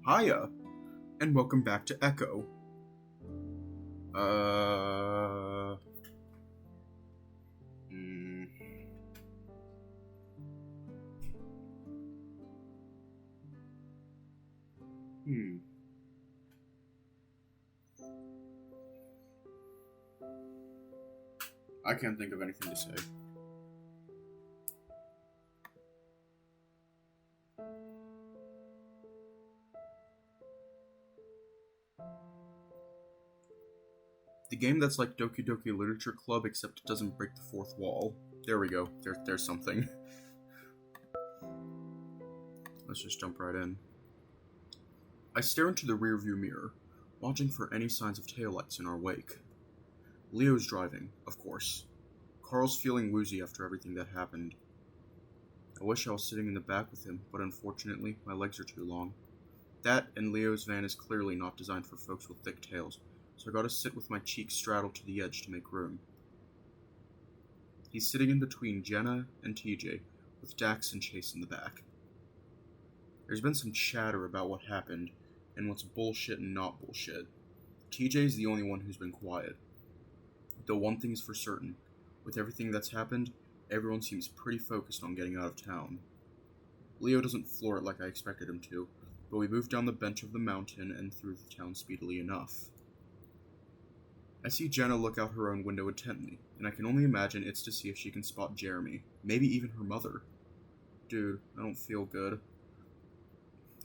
Hiya, and welcome back to Echo. Hmm. Hmm. I can't think of anything to say. The game that's like Doki Doki Literature Club, except it doesn't break the fourth wall. There we go. There's something. Let's just jump right in. I stare into the rearview mirror, watching for any signs of taillights in our wake. Leo's driving, of course. Carl's feeling woozy after everything that happened. I wish I was sitting in the back with him, but unfortunately, my legs are too long. That and Leo's van is clearly not designed for folks with thick tails, so I gotta sit with my cheeks straddled to the edge to make room. He's sitting in between Jenna and TJ, with Dax and Chase in the back. There's been some chatter about what happened, and what's bullshit and not bullshit. TJ's the only one who's been quiet. Though one thing is for certain, with everything that's happened, everyone seems pretty focused on getting out of town. Leo doesn't floor it like I expected him to, but we move down the bench of the mountain and through the town speedily enough. I see Jenna look out her own window intently, and I can only imagine it's to see if she can spot Jeremy, maybe even her mother. Dude, I don't feel good.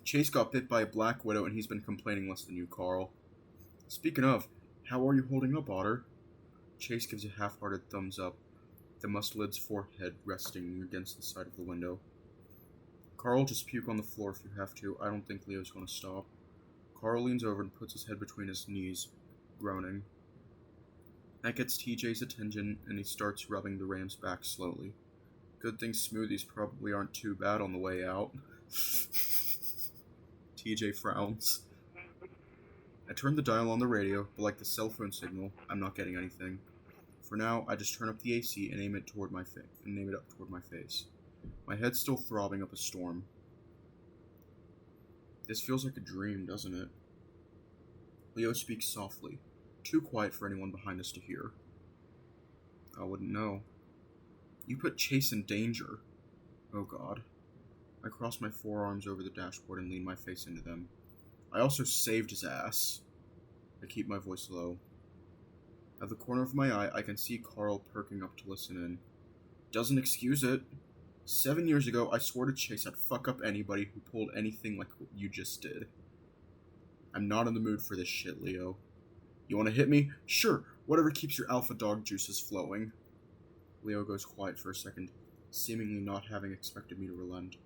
Chase got bit by a black widow and he's been complaining less than you, Carl. Speaking of, how are you holding up, Otter? Chase gives a half-hearted thumbs up, the mustelid's forehead resting against the side of the window. Carl, just puke on the floor if you have to. I don't think Leo's going to stop. Carl leans over and puts his head between his knees, groaning. That gets TJ's attention, and he starts rubbing the ram's back slowly. Good thing smoothies probably aren't too bad on the way out. TJ frowns. I turn the dial on the radio, but like the cell phone signal, I'm not getting anything. For now, I just turn up the AC and aim it up toward my face. My head's still throbbing up a storm. This feels like a dream, doesn't it? Leo speaks softly, too quiet for anyone behind us to hear. I wouldn't know. You put Chase in danger. Oh God. I cross my forearms over the dashboard and lean my face into them. I also saved his ass. I keep my voice low. At the corner of my eye, I can see Carl perking up to listen in. Doesn't excuse it. 7 years ago, I swore to Chase I'd fuck up anybody who pulled anything like what you just did. I'm not in the mood for this shit, Leo. You want to hit me? Sure, whatever keeps your alpha dog juices flowing. Leo goes quiet for a second, seemingly not having expected me to relent.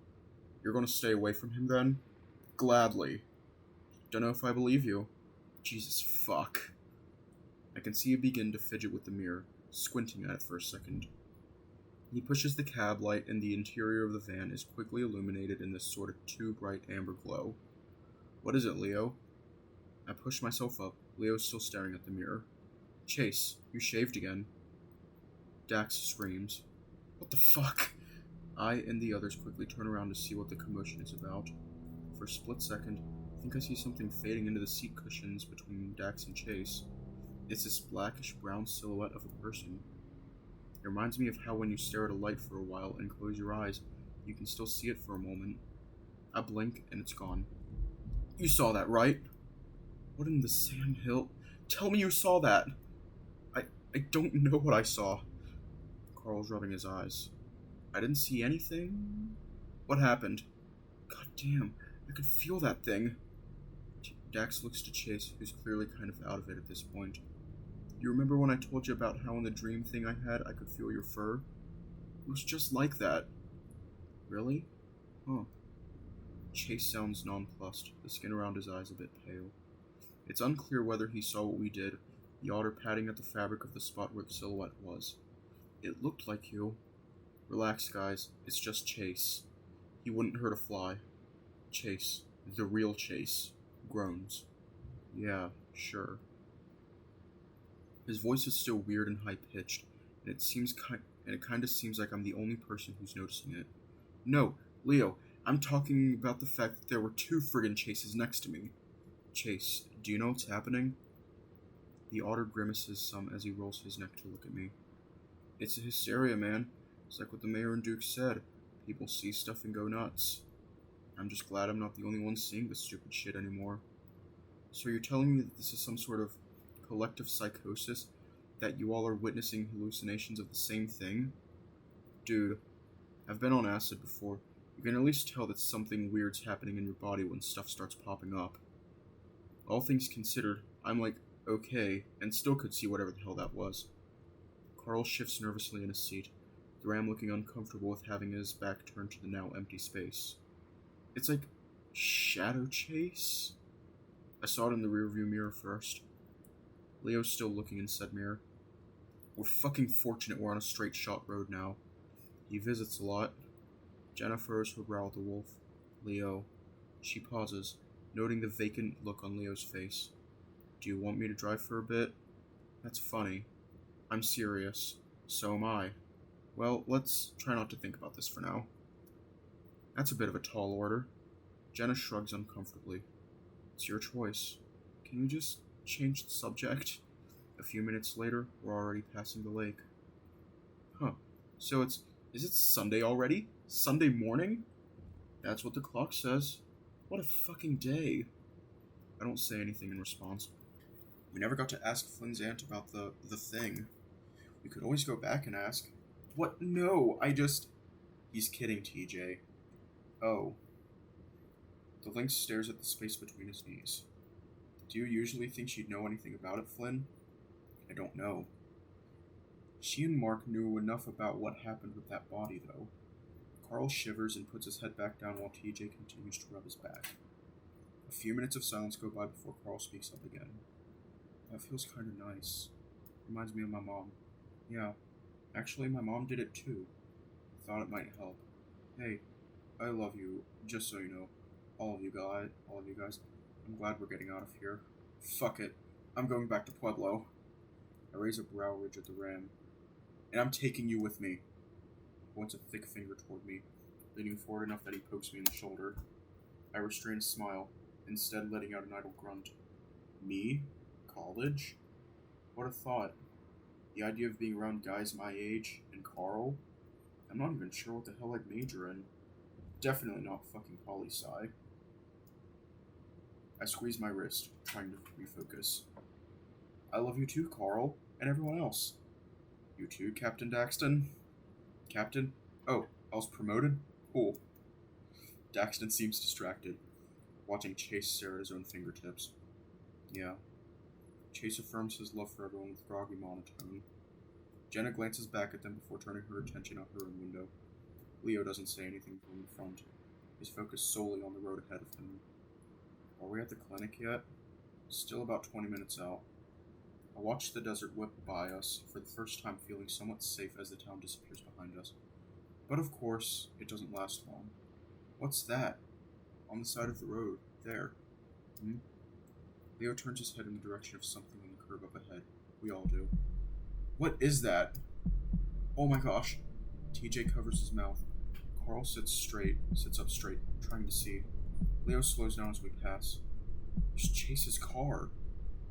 You're going to stay away from him then? Gladly. Dunno if I believe you. Jesus fuck. I can see you begin to fidget with the mirror, squinting at it for a second. He pushes the cab light and the interior of the van is quickly illuminated in this sort of too bright amber glow. What is it, Leo? I push myself up. Leo's still staring at the mirror. Chase, you shaved again. Dax screams. What the fuck? I and the others quickly turn around to see what the commotion is about. For a split second, I think I see something fading into the seat cushions between Dax and Chase. It's this blackish-brown silhouette of a person. It reminds me of how when you stare at a light for a while and close your eyes, you can still see it for a moment. I blink, and it's gone. You saw that, right? What in the Sam Hill? Tell me you saw that! I don't know what I saw. Carl's rubbing his eyes. I didn't see anything? What happened? God damn, I could feel that thing. Dax looks to Chase, who's clearly kind of out of it at this point. You remember when I told you about how in the dream thing I had, I could feel your fur? It was just like that. Really? Huh. Chase sounds nonplussed, the skin around his eyes a bit pale. It's unclear whether he saw what we did, the otter patting at the fabric of the spot where the silhouette was. It looked like you. Relax, guys. It's just Chase. He wouldn't hurt a fly. Chase. The real Chase. Groans. Yeah, sure. His voice is still weird and high-pitched, and it kind of seems like I'm the only person who's noticing it. No, Leo, I'm talking about the fact that there were 2 friggin' Chases next to me. Chase, do you know what's happening? The otter grimaces some as he rolls his neck to look at me. It's a hysteria, man. It's like what the mayor and Duke said. People see stuff and go nuts. I'm just glad I'm not the only one seeing this stupid shit anymore. So you're telling me that this is some sort of collective psychosis? That you all are witnessing hallucinations of the same thing? Dude, I've been on acid before. You can at least tell that something weird's happening in your body when stuff starts popping up. All things considered, I'm like, okay, and still could see whatever the hell that was. Carl shifts nervously in his seat, the ram looking uncomfortable with having his back turned to the now empty space. It's like shadow chase? I saw it in the rearview mirror first. Leo's still looking in said mirror. We're fucking fortunate we're on a straight shot road now. He visits a lot. Jenna furrows her brow at the wolf. Leo. She pauses, noting the vacant look on Leo's face. Do you want me to drive for a bit? That's funny. I'm serious. So am I. Well, let's try not to think about this for now. That's a bit of a tall order. Jenna shrugs uncomfortably. It's your choice. Can you just change the subject? A few minutes later, we're already passing the lake. Huh. So is it Sunday already? Sunday morning? That's what the clock says. What a fucking day. I don't say anything in response. We never got to ask Flynn's aunt about the thing. We could always go back and ask. What? No, He's kidding, TJ. Oh. The lynx stares at the space between his knees. Do you usually think she'd know anything about it, Flynn? I don't know. She and Mark knew enough about what happened with that body, though. Carl shivers and puts his head back down while TJ continues to rub his back. A few minutes of silence go by before Carl speaks up again. That feels kind of nice. Reminds me of my mom. Yeah, actually my mom did it too. Thought it might help. Hey, I love you, just so you know. All of you guys. I'm glad we're getting out of here. Fuck it. I'm going back to Pueblo. I raise a brow ridge at the ram. And I'm taking you with me. Points a thick finger toward me, leaning forward enough that he pokes me in the shoulder. I restrain a smile, instead letting out an idle grunt. Me? College? What a thought. The idea of being around guys my age, and Carl? I'm not even sure what the hell I'd major in. Definitely not fucking poli-sci. I squeeze my wrist, trying to refocus. I love you too, Carl, and everyone else. You too, Captain Daxton? Captain? Oh, I was promoted? Cool. Daxton seems distracted, watching Chase stare at his own fingertips. Yeah. Chase affirms his love for everyone with groggy monotone. Jenna glances back at them before turning her attention out her own window. Leo doesn't say anything from the front, his focus solely on the road ahead of him. Are we at the clinic yet? Still about 20 minutes out. I watch the desert whip by us, for the first time feeling somewhat safe as the town disappears behind us. But of course, it doesn't last long. What's that? On the side of the road. There. Leo turns his head in the direction of something on the curb up ahead. We all do. What is that? Oh my gosh. TJ covers his mouth. Carl sits up straight, trying to see. Leo slows down as we pass. There's Chase's car.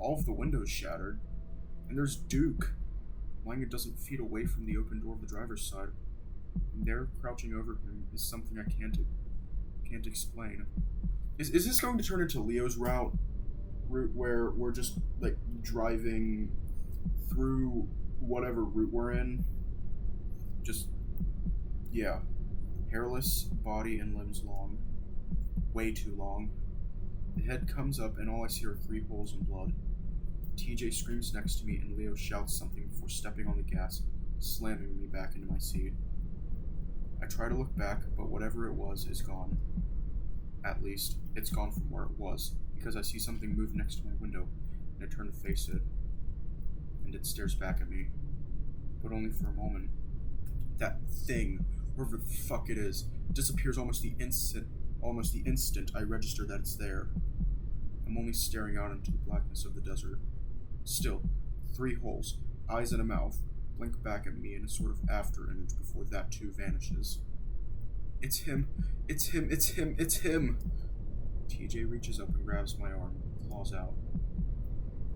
All of the windows shattered. And there's Duke, lying a dozen feet away from the open door of the driver's side. And there, crouching over him, is something I can't explain. Is this going to turn into Leo's route where we're just, like, driving through whatever route we're in? Just, yeah. Hairless, body and limbs long. Way too long. The head comes up and all I see are 3 holes in blood. TJ screams next to me and Leo shouts something before stepping on the gas, slamming me back into my seat. I try to look back, but whatever it was is gone. At least, it's gone from where it was, because I see something move next to my window, and I turn to face it. And it stares back at me. But only for a moment. That thing, wherever the fuck it is, disappears almost the instant I register that it's there. I'm only staring out into the blackness of the desert. Still, 3 holes, eyes and a mouth, blink back at me in a sort of after image before that too vanishes. It's him. It's him. It's him. It's him. TJ reaches up and grabs my arm, claws out.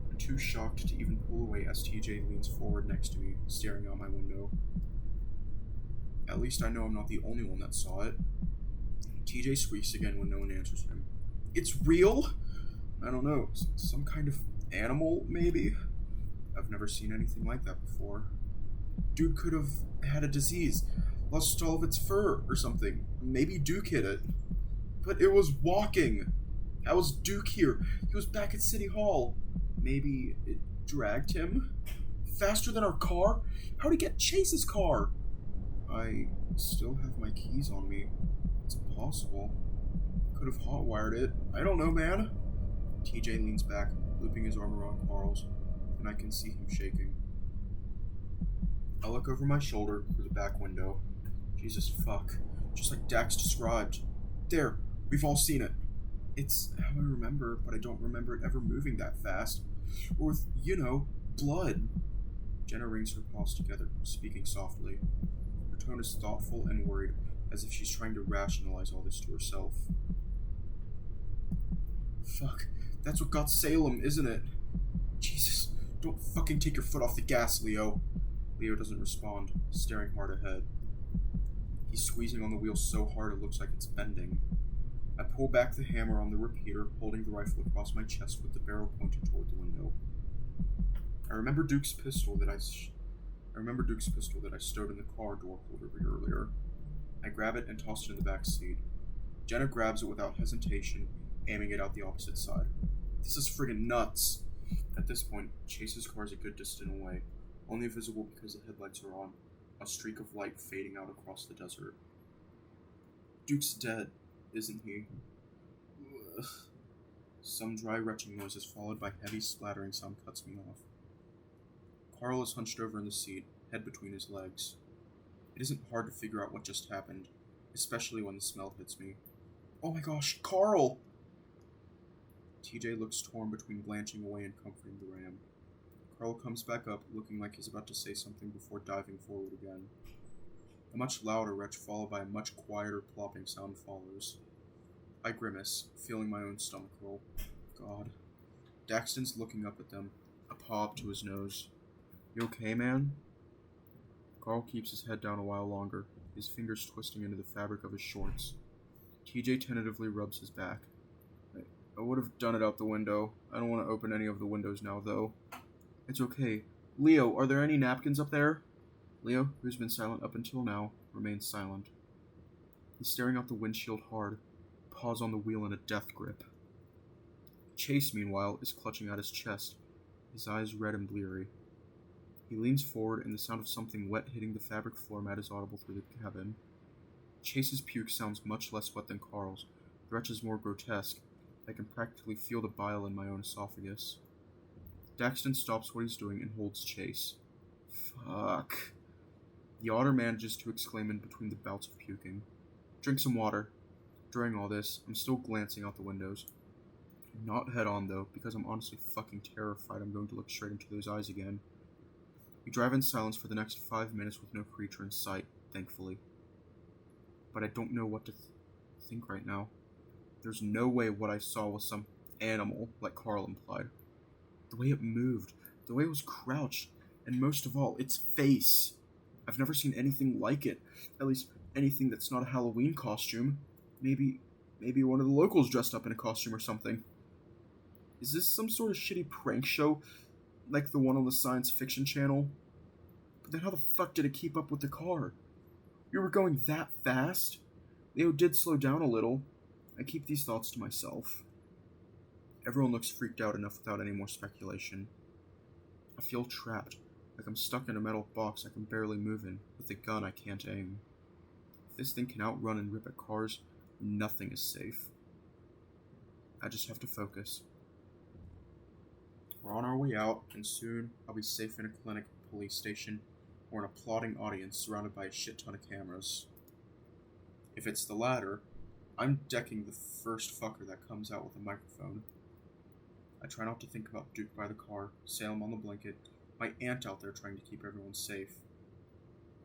I'm too shocked to even pull away as TJ leans forward next to me, staring out my window. At least I know I'm not the only one that saw it. TJ squeaks again when no one answers him. It's real? I don't know. Some kind of animal, maybe? I've never seen anything like that before. Dude could have had a disease, lost all of its fur or something. Maybe Duke hit it. But it was walking. How was Duke here? He was back at City Hall. Maybe it dragged him? Faster than our car? How'd he get Chase's car? I still have my keys on me. It's impossible. Could have hotwired it. I don't know, man. TJ leans back, looping his arm around Carl's, and I can see him shaking. I look over my shoulder through the back window. Jesus fuck. Just like Dax described. There, we've all seen it. It's how I remember, but I don't remember it ever moving that fast. Or with, blood. Jenna wrings her paws together, speaking softly. Her tone is thoughtful and worried, as if she's trying to rationalize all this to herself. Fuck, that's what got Salem, isn't it? Jesus, don't fucking take your foot off the gas, Leo. Leo doesn't respond, staring hard ahead. He's squeezing on the wheel so hard it looks like it's bending. I pull back the hammer on the repeater, holding the rifle across my chest with the barrel pointed toward the window. I remember Duke's pistol that I stowed in the car door holder earlier. I grab it and toss it in the back seat. Jenna grabs it without hesitation, aiming it out the opposite side. This is friggin' nuts. At this point, Chase's car is a good distance away, only visible because the headlights are on, a streak of light fading out across the desert. Duke's dead, isn't he? Ugh. Some dry retching noises followed by heavy splattering sound cuts me off. Carl is hunched over in the seat, head between his legs. It isn't hard to figure out what just happened, especially when the smell hits me. Oh my gosh, Carl! TJ looks torn between blanching away and comforting the ram. Carl comes back up, looking like he's about to say something before diving forward again. A much louder retch followed by a much quieter plopping sound follows. I grimace, feeling my own stomach roll. God. Daxton's looking up at them, a paw up to his nose. You okay, man? Carl keeps his head down a while longer, his fingers twisting into the fabric of his shorts. TJ tentatively rubs his back. I would have done it out the window. I don't want to open any of the windows now, though. It's okay. Leo, are there any napkins up there? Leo, who's been silent up until now, remains silent. He's staring out the windshield hard, paws on the wheel in a death grip. Chase, meanwhile, is clutching at his chest, his eyes red and bleary. He leans forward, and the sound of something wet hitting the fabric floor mat is audible through the cabin. Chase's puke sounds much less wet than Carl's. The retch is more grotesque. I can practically feel the bile in my own esophagus. Daxton stops what he's doing and holds Chase. Fuck. The otter manages to exclaim in between the bouts of puking. Drink some water. During all this, I'm still glancing out the windows. Not head on, though, because I'm honestly fucking terrified I'm going to look straight into those eyes again. We drive in silence for the next 5 minutes with no creature in sight, thankfully. But I don't know what to think right now. There's no way what I saw was some animal, like Carl implied. The way it moved, the way it was crouched, and most of all, its face. I've never seen anything like it. At least, anything that's not a Halloween costume. Maybe one of the locals dressed up in a costume or something. Is this some sort of shitty prank show, like the one on the science fiction channel? But then how the fuck did it keep up with the car? We were going that fast? Leo did slow down a little. I keep these thoughts to myself. Everyone looks freaked out enough without any more speculation. I feel trapped, like I'm stuck in a metal box I can barely move in, with a gun I can't aim. If this thing can outrun and rip at cars, nothing is safe. I just have to focus. We're on our way out, and soon I'll be safe in a clinic, police station, or an applauding audience surrounded by a shit ton of cameras. If it's the latter, I'm decking the first fucker that comes out with a microphone. I try not to think about Duke by the car, Salem on the blanket, my aunt out there trying to keep everyone safe.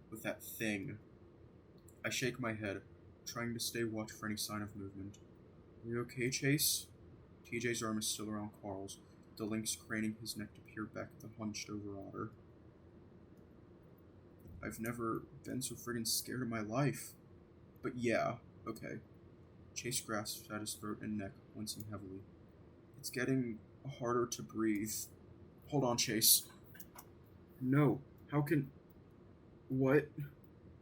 With that thing. I shake my head, trying to stay watch for any sign of movement. Are you okay, Chase? TJ's arm is still around Carl's, the lynx craning his neck to peer back at the hunched-over otter. I've never been so friggin' scared in my life. But yeah, okay. Chase grasps at his throat and neck, wincing heavily. It's getting harder to breathe. Hold on, Chase. No, how can... What?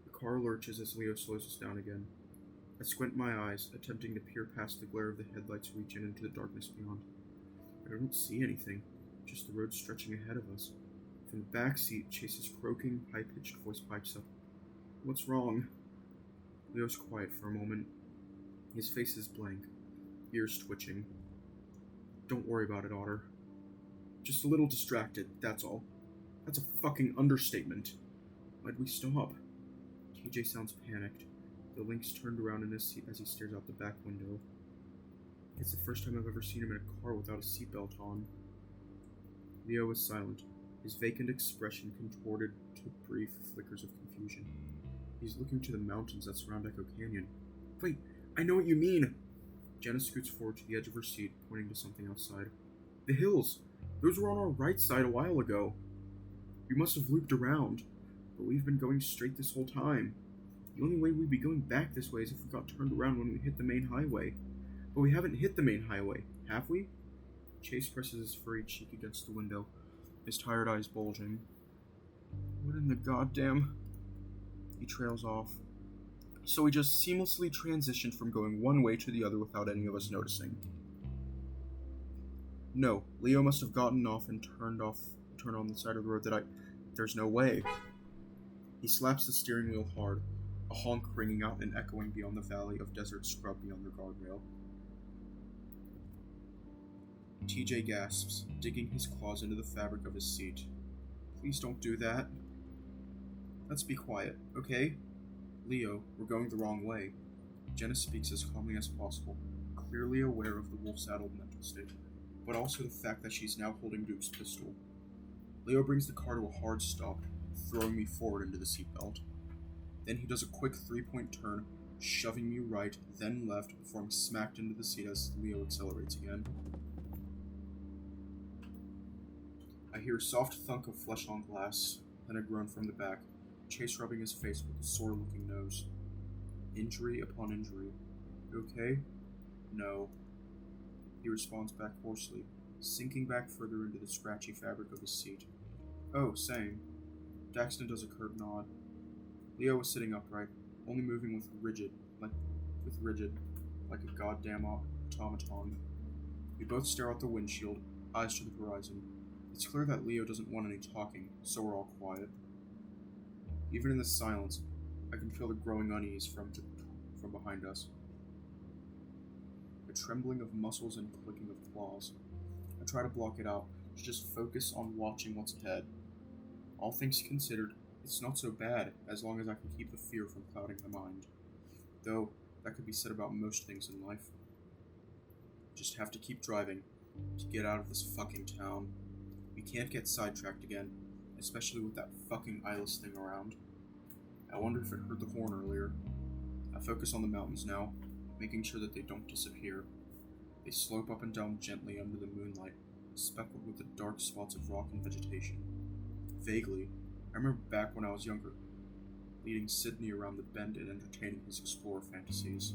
The car lurches as Leo slows us down again. I squint my eyes, attempting to peer past the glare of the headlights reaching into the darkness beyond. I don't see anything, just the road stretching ahead of us. From the back seat, Chase's croaking, high-pitched voice pipes up. What's wrong? Leo's quiet for a moment. His face is blank, ears twitching. Don't worry about it, Otter. Just a little distracted, that's all. That's a fucking understatement. Why'd we stop? TJ sounds panicked. The lynx turned around in his seat as he stares out the back window. It's the first time I've ever seen him in a car without a seatbelt on. Leo is silent, his vacant expression contorted to brief flickers of confusion. He's looking to the mountains that surround Echo Canyon. Wait, I know what you mean! Jenna scoots forward to the edge of her seat, pointing to something outside. The hills! Those were on our right side a while ago. We must have looped around, but we've been going straight this whole time. The only way we'd be going back this way is if we got turned around when we hit the main highway. But we haven't hit the main highway, have we? Chase presses his furry cheek against the window, his tired eyes bulging. What in the goddamn... He trails off. So we just seamlessly transitioned from going one way to the other without any of us noticing. No, Leo must have gotten off and turned on the side of the road that There's no way. He slaps the steering wheel hard, a honk ringing out and echoing beyond the valley of desert scrub beyond the guardrail. TJ gasps, digging his claws into the fabric of his seat. Please don't do that. Let's be quiet, okay? Leo, we're going the wrong way. Jenna speaks as calmly as possible, clearly aware of the wolf-saddled mental state, but also the fact that she's now holding Duke's pistol. Leo brings the car to a hard stop, throwing me forward into the seatbelt. Then he does a quick three-point turn, shoving me right, then left, before I'm smacked into the seat as Leo accelerates again. I hear a soft thunk of flesh on glass, then a groan from the back, Chase rubbing his face with a sore-looking nose. Injury upon injury. You okay? No. He responds back hoarsely, sinking back further into the scratchy fabric of his seat. Oh, same. Daxton does a curt nod. Leo was sitting upright, only moving like a goddamn automaton. We both stare out the windshield, eyes to the horizon. It's clear that Leo doesn't want any talking, so we're all quiet. Even in the silence, I can feel the growing unease from behind us. A trembling of muscles and clicking of claws. I try to block it out, to just focus on watching what's ahead. All things considered, it's not so bad, as long as I can keep the fear from clouding my mind. Though, that could be said about most things in life. Just have to keep driving, to get out of this fucking town. We can't get sidetracked again, especially with that fucking eyeless thing around. I wonder if it heard the horn earlier. I focus on the mountains now, making sure that they don't disappear. They slope up and down gently under the moonlight, speckled with the dark spots of rock and vegetation. Vaguely, I remember back when I was younger, leading Sydney around the bend and entertaining his explorer fantasies.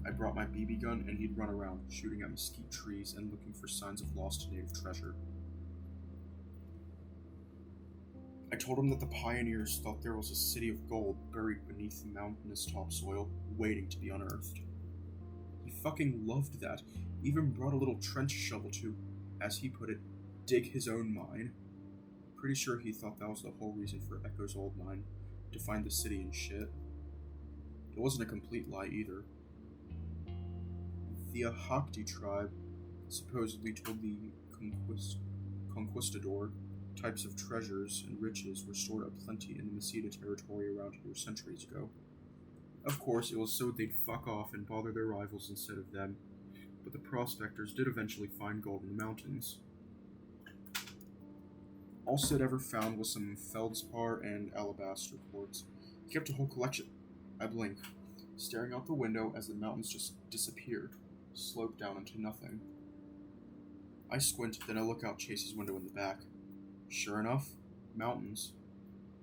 I brought my BB gun and he'd run around, shooting at mesquite trees and looking for signs of lost native treasure. I told him that the pioneers thought there was a city of gold buried beneath the mountainous topsoil, waiting to be unearthed. He fucking loved that, even brought a little trench shovel to, as he put it, dig his own mine. Pretty sure he thought that was the whole reason for Echo's old mine, to find the city and shit. It wasn't a complete lie either. The Ahakti tribe supposedly told the conquistador types of treasures and riches were stored aplenty in the Meseta territory around here centuries ago. Of course, it was so they'd fuck off and bother their rivals instead of them, but the prospectors did eventually find gold in the mountains. All Sid ever found was some feldspar and alabaster quartz. He kept a whole collection. I blink. staring out the window as the mountains just disappeared, sloped down into nothing. I squint, then I look out Chase's window in the back. Sure enough, mountains.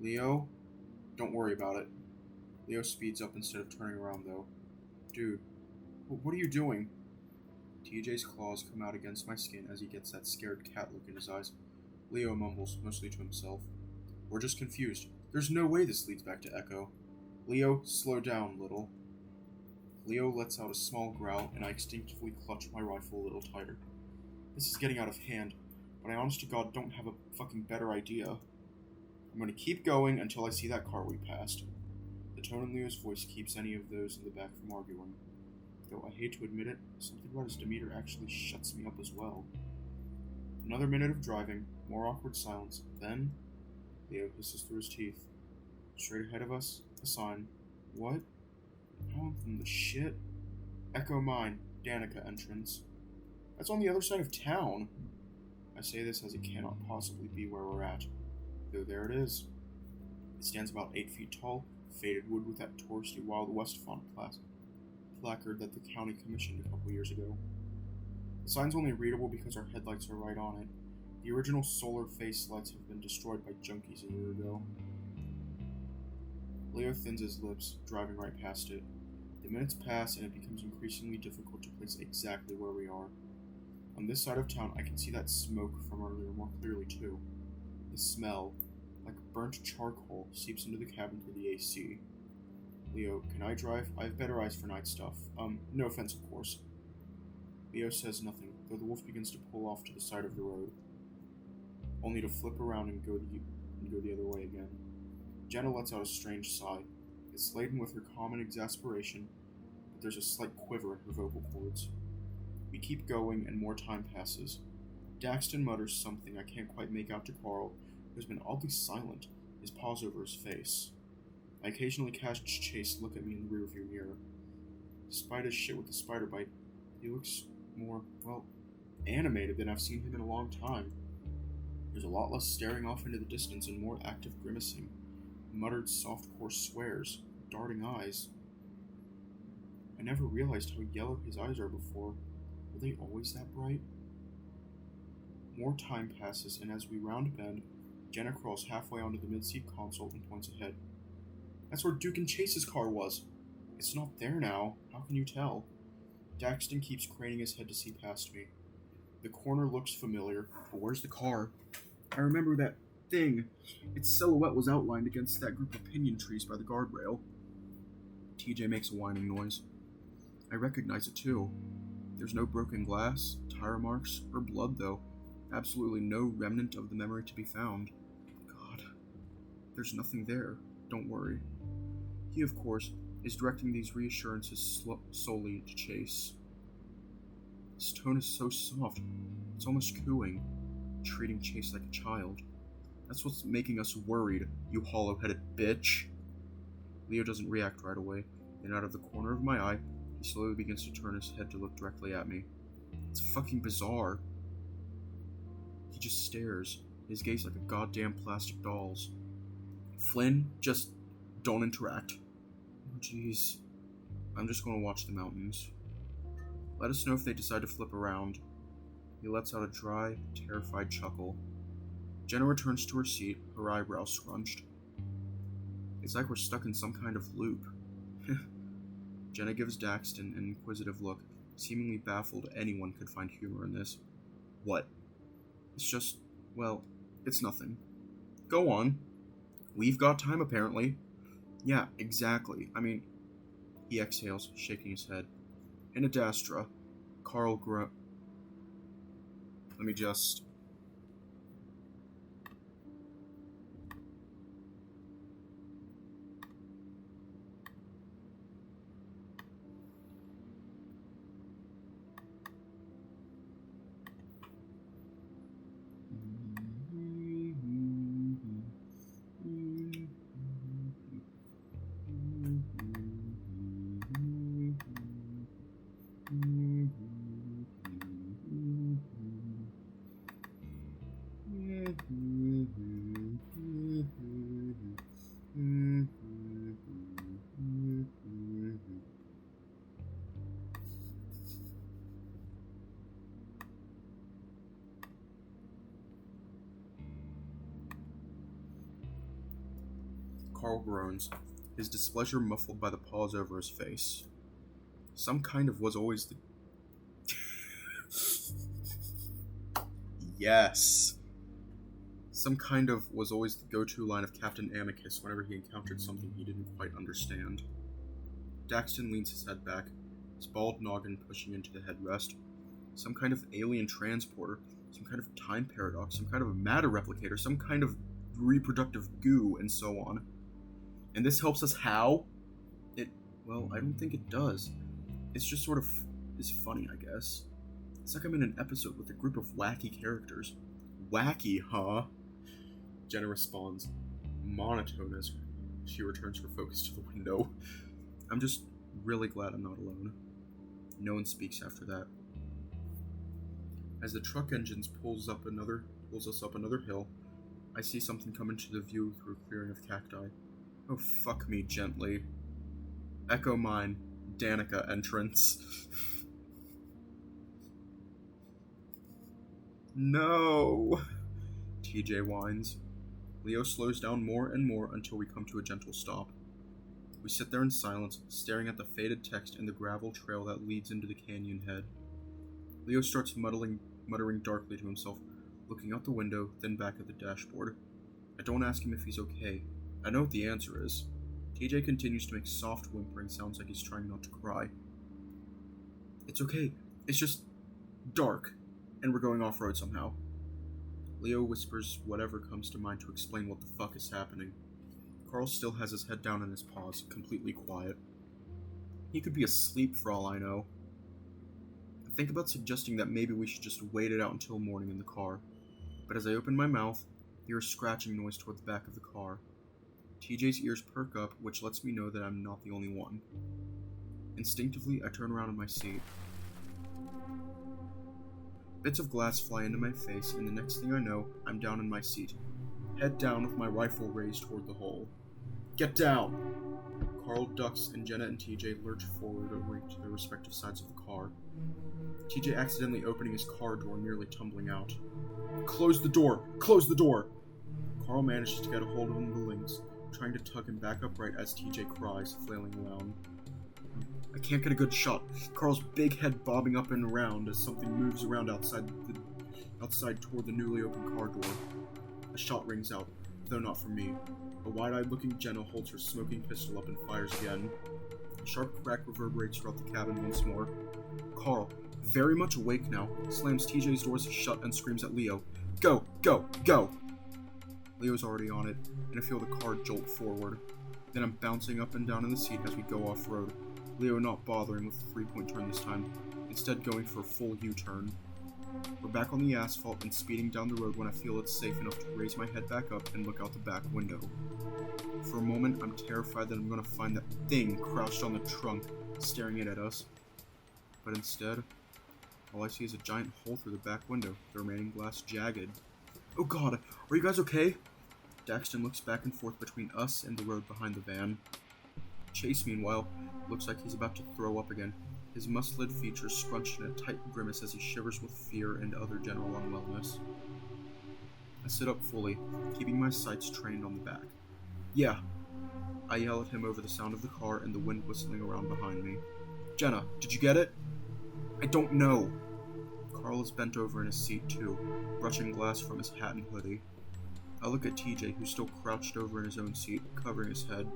Leo? Don't worry about it. Leo speeds up instead of turning around, though. Dude, what are you doing? TJ's claws come out against my skin as he gets that scared cat look in his eyes. Leo mumbles, mostly to himself. We're just confused. There's no way this leads back to Echo. Leo, slow down, little. Leo lets out a small growl, and I instinctively clutch my rifle a little tighter. This is getting out of hand, but I honest to God don't have a fucking better idea. I'm going to keep going until I see that car we passed. The tone in Leo's voice keeps any of those in the back from arguing. Though I hate to admit it, something about his demeanor actually shuts me up as well. Another minute of driving, more awkward silence, then Leo hisses through his teeth. Straight ahead of us, a sign. What? How in the shit? Echo Mine, Danica entrance. That's on the other side of town. I say this as it cannot possibly be where we're at. Though there it is. It stands about 8 feet tall, faded wood with that touristy Wild West font placard that the county commissioned a couple years ago. The sign's only readable because our headlights are right on it. The original solar face lights have been destroyed by junkies a year ago. Leo thins his lips, driving right past it. The minutes pass and it becomes increasingly difficult to place exactly where we are. On this side of town, I can see that smoke from earlier more clearly too. The smell, like burnt charcoal, seeps into the cabin through the AC. Leo, can I drive? I have better eyes for night stuff. No offense, of course. Leo says nothing, though the wolf begins to pull off to the side of the road, only to flip around and go the other way again. Jenna lets out a strange sigh. It's laden with her common exasperation, but there's a slight quiver in her vocal cords. We keep going, and more time passes. Daxton mutters something I can't quite make out to Carl, who has been oddly silent, his paws over his face. I occasionally catch Chase look at me in the rearview mirror. Despite his shit with the spider bite, he looks more, well, animated than I've seen him in a long time. There's a lot less staring off into the distance and more active grimacing, muttered soft coarse swears, darting eyes. I never realized how yellow his eyes are before. Were they always that bright? More time passes, and as we round a bend, Jenna crawls halfway onto the mid-seat console and points ahead. That's where Duke and Chase's car was. It's not there now. How can you tell? Daxton keeps craning his head to see past me. The corner looks familiar, but where's the car? I remember that thing. Its silhouette was outlined against that group of pinyon trees by the guardrail. TJ makes a whining noise. I recognize it too. There's no broken glass, tire marks, or blood though. Absolutely no remnant of the memory to be found. God, there's nothing there. Don't worry. He, of course, is directing these reassurances solely to Chase. His tone is so soft, it's almost cooing, treating Chase like a child. That's what's making us worried, you hollow-headed bitch. Leo doesn't react right away, and out of the corner of my eye, he slowly begins to turn his head to look directly at me. It's fucking bizarre. He just stares, his gaze like a goddamn plastic doll's. Flynn, just don't interact. Oh jeez. I'm just going to watch the mountains. Let us know if they decide to flip around. He lets out a dry, terrified chuckle. Jenna returns to her seat, her eyebrows scrunched. It's like we're stuck in some kind of loop. Jenna gives Daxton an inquisitive look, seemingly baffled anyone could find humor in this. What? It's just, well, it's nothing. Go on. We've got time, apparently. Yeah, exactly. I mean, he exhales, shaking his head. In Adastra, Carl Let me just... Carl groans, his displeasure muffled by the pause over his face. Some kind of was always the... Yes! Some kind of was always the go-to line of Captain Amicus whenever he encountered something he didn't quite understand. Daxton leans his head back, his bald noggin pushing into the headrest. Some kind of alien transporter, some kind of time paradox, some kind of a matter replicator, some kind of reproductive goo, and so on. And this helps us how? Well, I don't think it does. It's just sort of is funny, I guess. It's like I'm in an episode with a group of wacky characters. Wacky, huh? Jenna responds, monotone as she returns her focus to the window. I'm just really glad I'm not alone. No one speaks after that. As the truck engines pulls us up another hill, I see something come into the view through a clearing of cacti. Oh, fuck me gently. Echo mine, Danica entrance. No! TJ whines. Leo slows down more and more until we come to a gentle stop. We sit there in silence, staring at the faded text and the gravel trail that leads into the canyon head. Leo starts muttering darkly to himself, looking out the window, then back at the dashboard. I don't ask him if he's okay. I know what the answer is. TJ continues to make soft whimpering sounds like he's trying not to cry. It's okay. It's just dark, and we're going off-road somehow. Leo whispers whatever comes to mind to explain what the fuck is happening. Carl still has his head down in his paws, completely quiet. He could be asleep for all I know. I think about suggesting that maybe we should just wait it out until morning in the car, but as I open my mouth, I hear a scratching noise toward the back of the car. TJ's ears perk up, which lets me know that I'm not the only one. Instinctively, I turn around in my seat. Bits of glass fly into my face, and the next thing I know, I'm down in my seat, head down with my rifle raised toward the hole. Get down! Carl ducks, and Jenna and TJ lurch forward over to their respective sides of the car. TJ accidentally opening his car door, nearly tumbling out. Close the door! Close the door! Carl manages to get a hold of him with the links, trying to tug him back upright as TJ cries, flailing around. I can't get a good shot. Carl's big head bobbing up and around as something moves around outside toward the newly opened car door. A shot rings out, though not from me. A wide-eyed looking Jenna holds her smoking pistol up and fires again. A sharp crack reverberates throughout the cabin once more. Carl, very much awake now, slams TJ's doors shut and screams at Leo. Go! Go! Go! Leo's already on it, and I feel the car jolt forward. Then I'm bouncing up and down in the seat as we go off-road. Leo not bothering with a 3-point turn this time, instead going for a full U-turn. We're back on the asphalt and speeding down the road when I feel it's safe enough to raise my head back up and look out the back window. For a moment, I'm terrified that I'm going to find that thing crouched on the trunk, staring at us. But instead, all I see is a giant hole through the back window, the remaining glass jagged. Oh god, are you guys okay? Daxton looks back and forth between us and the road behind the van. Chase, meanwhile, looks like he's about to throw up again, his muscled features scrunched in a tight grimace as he shivers with fear and other general unwellness. I sit up fully, keeping my sights trained on the back. Yeah! I yell at him over the sound of the car and the wind whistling around behind me. Jenna, did you get it? I don't know! Carl is bent over in his seat too, brushing glass from his hat and hoodie. I look at TJ, who's still crouched over in his own seat, covering his head.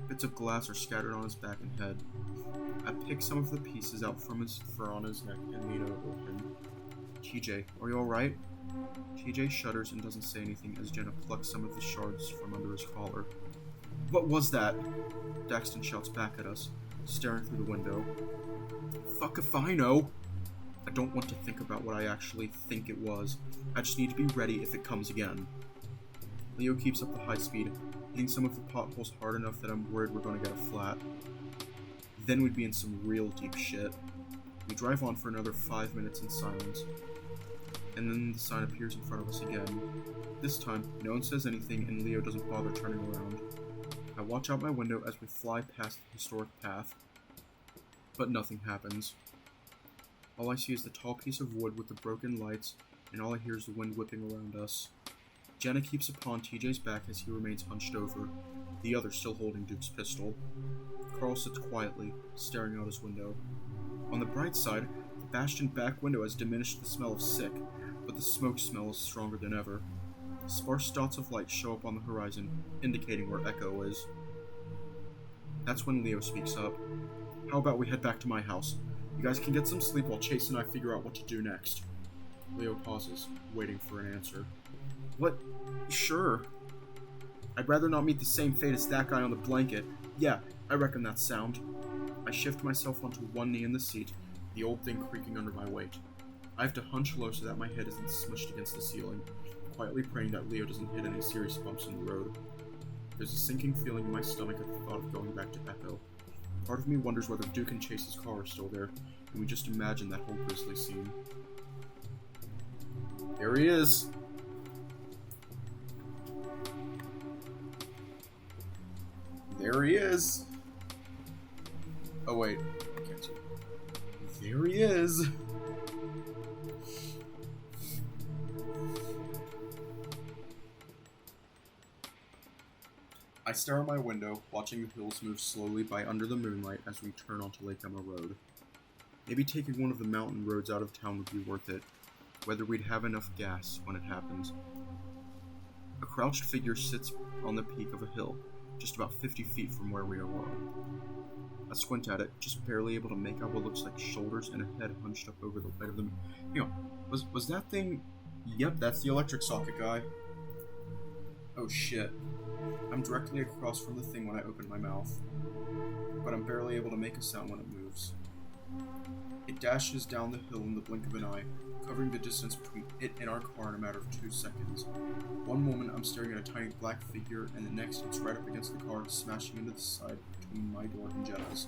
Bits of glass are scattered on his back and head. I pick some of the pieces out from his fur on his neck and lean over him. TJ, are you alright? TJ shudders and doesn't say anything as Jenna plucks some of the shards from under his collar. What was that? Daxton shouts back at us, staring through the window. Fuck if I know! I don't want to think about what I actually think it was. I just need to be ready if it comes again. Leo keeps up the high speed, hitting some of the potholes hard enough that I'm worried we're going to get a flat. Then we'd be in some real deep shit. We drive on for another 5 minutes in silence, and then the sign appears in front of us again. This time, no one says anything and Leo doesn't bother turning around. I watch out my window as we fly past the historic path, but nothing happens. All I see is the tall piece of wood with the broken lights, and all I hear is the wind whipping around us. Jenna keeps upon TJ's back as he remains hunched over. the other still holding Duke's pistol. Carl sits quietly, staring out his window. On the bright side, the bastion back window has diminished the smell of sick, but the smoke smell is stronger than ever. Sparse dots of light show up on the horizon, indicating where Echo is. That's when Leo speaks up. How about we head back to my house? You guys can get some sleep while Chase and I figure out what to do next. Leo pauses, waiting for an answer. What? Sure. I'd rather not meet the same fate as that guy on the blanket. Yeah, I reckon that's sound. I shift myself onto one knee in the seat, the old thing creaking under my weight. I have to hunch low so that my head isn't smushed against the ceiling, quietly praying that Leo doesn't hit any serious bumps in the road. There's a sinking feeling in my stomach at the thought of going back to Echo. Part of me wonders whether Duke and Chase's car are still there, and we just imagine that whole grisly scene. There he is! There he is! Oh wait, I can't see. There he is! I stare out my window, watching the hills move slowly by under the moonlight as we turn onto Lake Emma Road. Maybe taking one of the mountain roads out of town would be worth it, whether we'd have enough gas when it happens. A crouched figure sits on the peak of a hill, just about 50 feet from where we are. I squint at it, just barely able to make out what looks like shoulders and a head hunched up over the leg of the... Hang on, was that thing... Yep, that's the electric socket guy. Oh shit. I'm directly across from the thing when I open my mouth, but I'm barely able to make a sound when it moves. It dashes down the hill in the blink of an eye, covering the distance between it and our car in a matter of 2 seconds. One moment I'm staring at a tiny black figure, and the next it's right up against the car, smashing into the side between my door and Jenna's.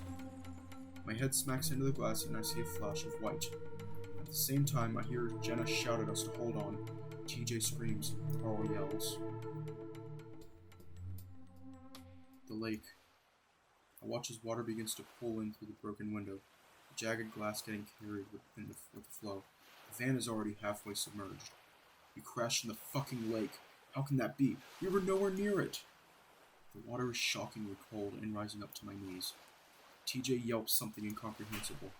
My head smacks into the glass and I see a flash of white. At the same time, I hear Jenna shout at us to hold on. TJ screams, Carl yells. The lake. I watch as water begins to pull in through the broken window, the jagged glass getting carried with the flow. The van is already halfway submerged. We crashed in the fucking lake. How can that be? We were nowhere near it. The water is shockingly cold and rising up to my knees. TJ yelps something incomprehensible.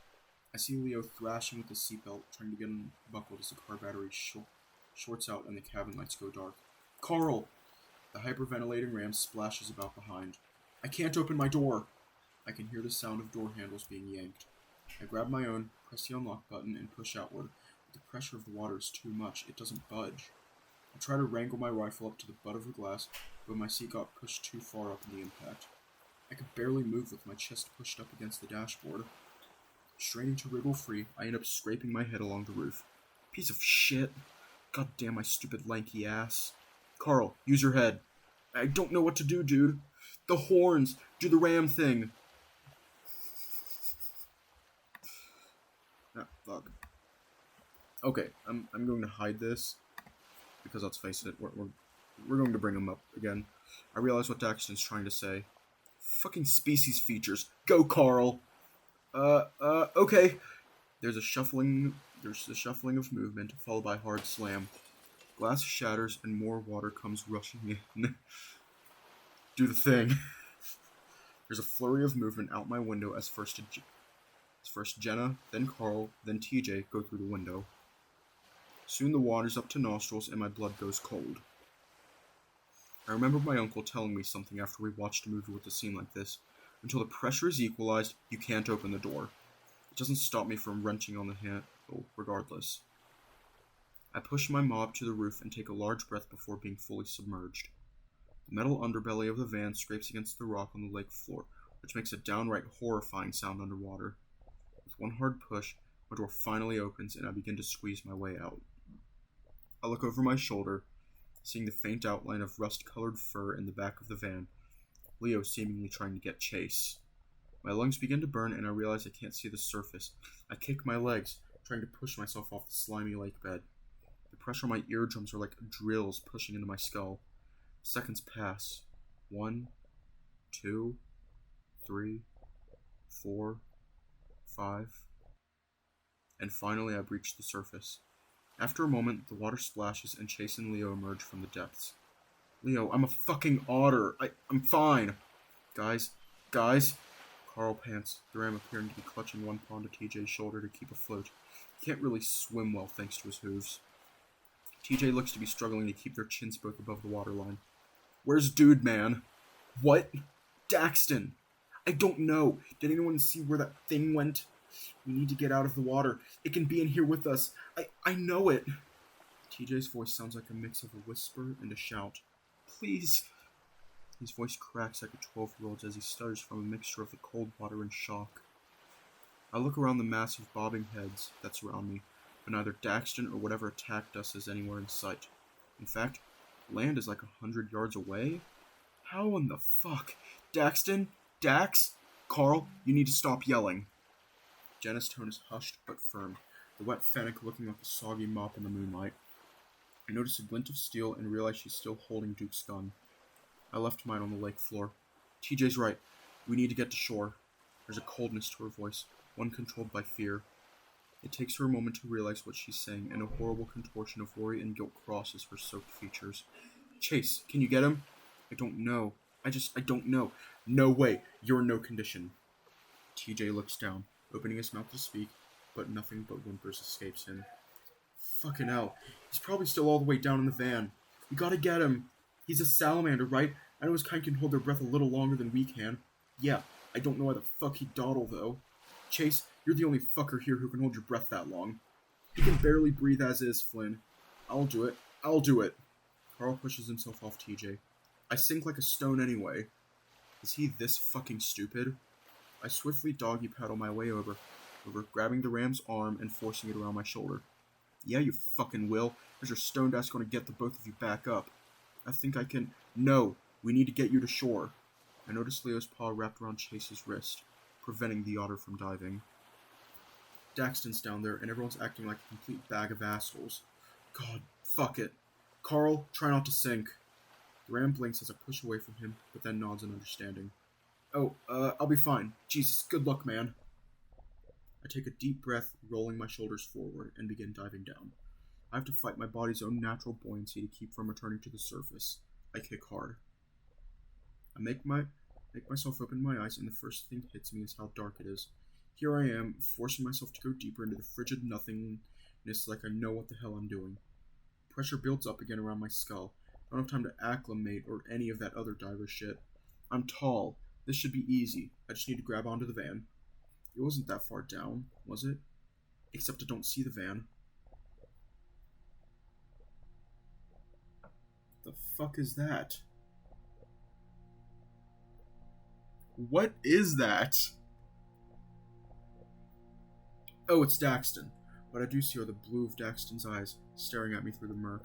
I see Leo thrashing with the seatbelt, trying to get unbuckled as the car battery shorts out and the cabin lights go dark. Carl! The hyperventilating ram splashes about behind. I can't open my door! I can hear the sound of door handles being yanked. I grab my own, press the unlock button, and push outward. But the pressure of the water is too much. It doesn't budge. I try to wrangle my rifle up to the butt of the glass, but my seat got pushed too far up in the impact. I could barely move with my chest pushed up against the dashboard. Straining to wriggle free, I end up scraping my head along the roof. Piece of shit. God damn my stupid lanky ass. Carl, use your head. I don't know what to do, dude. The horns! Do the ram thing! Ah, fuck. Okay, I'm going to hide this, because let's face it, we're going to bring him up again. I realize what Daxton's trying to say. Fucking species features. Go, Carl! Okay. There's the shuffling of movement, followed by a hard slam. Glass shatters and more water comes rushing in. Do the thing. There's a flurry of movement out my window as first Jenna, then Carl, then TJ go through the window. Soon the water's up to nostrils and my blood goes cold. I remember my uncle telling me something after we watched a movie with a scene like this. Until the pressure is equalized, you can't open the door. It doesn't stop me from wrenching on the handle, regardless. I push my mob to the roof and take a large breath before being fully submerged. The metal underbelly of the van scrapes against the rock on the lake floor, which makes a downright horrifying sound underwater. With one hard push, my door finally opens and I begin to squeeze my way out. I look over my shoulder, seeing the faint outline of rust-colored fur in the back of the van, Leo seemingly trying to get Chase. My lungs begin to burn and I realize I can't see the surface. I kick my legs, trying to push myself off the slimy lake bed. The pressure on my eardrums are like drills pushing into my skull. Seconds pass. 1, 2, 3, 4, 5. And finally I breach the surface. After a moment, the water splashes and Chase and Leo emerge from the depths. Leo, I'm a fucking otter. I'm fine. Guys, guys. Carl pants, the ram appearing to be clutching one paw to TJ's shoulder to keep afloat. He can't really swim well thanks to his hooves. TJ looks to be struggling to keep their chins both above the waterline. Where's Dude Man? What? Daxton! I don't know. Did anyone see where that thing went? We need to get out of the water. It can be in here with us. I know it. TJ's voice sounds like a mix of a whisper and a shout. Please. His voice cracks like a 12-year-old's as he stutters from a mixture of the cold water and shock. I look around the massive bobbing heads that surround me, but neither Daxton or whatever attacked us is anywhere in sight. In fact, land is like 100 yards away? How in the fuck? Daxton? Dax? Carl, you need to stop yelling. Jenna's tone is hushed but firm, the wet fennec looking like a soggy mop in the moonlight. I notice a glint of steel and realize she's still holding Duke's gun. I left mine on the lake floor. TJ's right. We need to get to shore. There's a coldness to her voice, one controlled by fear. It takes her a moment to realize what she's saying, and a horrible contortion of worry and guilt crosses her soaked features. Chase, can you get him? I don't know. I don't know. No way. You're in no condition. TJ looks down, opening his mouth to speak, but nothing but whimpers escapes him. Fucking hell. He's probably still all the way down in the van. We gotta get him. He's a salamander, right? I know his kind can hold their breath a little longer than we can. Yeah, I don't know why the fuck he'd dawdle, though. Chase, you're the only fucker here who can hold your breath that long. He can barely breathe as is, Flynn. I'll do it. I'll do it. Carl pushes himself off TJ. I sink like a stone anyway. Is he this fucking stupid? I swiftly doggy paddle my way over, grabbing the ram's arm and forcing it around my shoulder. Yeah, you fucking will. Is your stoned ass gonna get the both of you back up? I think I can... No, we need to get you to shore. I noticed Leo's paw wrapped around Chase's wrist, preventing the otter from diving. Daxton's down there, and everyone's acting like a complete bag of assholes. God, fuck it. Carl, try not to sink. The ram blinks as I push away from him, but then nods in understanding. Oh, I'll be fine. Jesus, good luck, man. I take a deep breath, rolling my shoulders forward, and begin diving down. I have to fight my body's own natural buoyancy to keep from returning to the surface. I kick hard. I make myself open my eyes, and the first thing hits me is how dark it is. Here I am, forcing myself to go deeper into the frigid nothingness like I know what the hell I'm doing. Pressure builds up again around my skull. I don't have time to acclimate or any of that other diver shit. I'm tall. This should be easy. I just need to grab onto the van. It wasn't that far down, was it? Except I don't see the van. The fuck is that? What is that? Oh, it's Daxton. But I do see are the blue of Daxton's eyes, staring at me through the murk.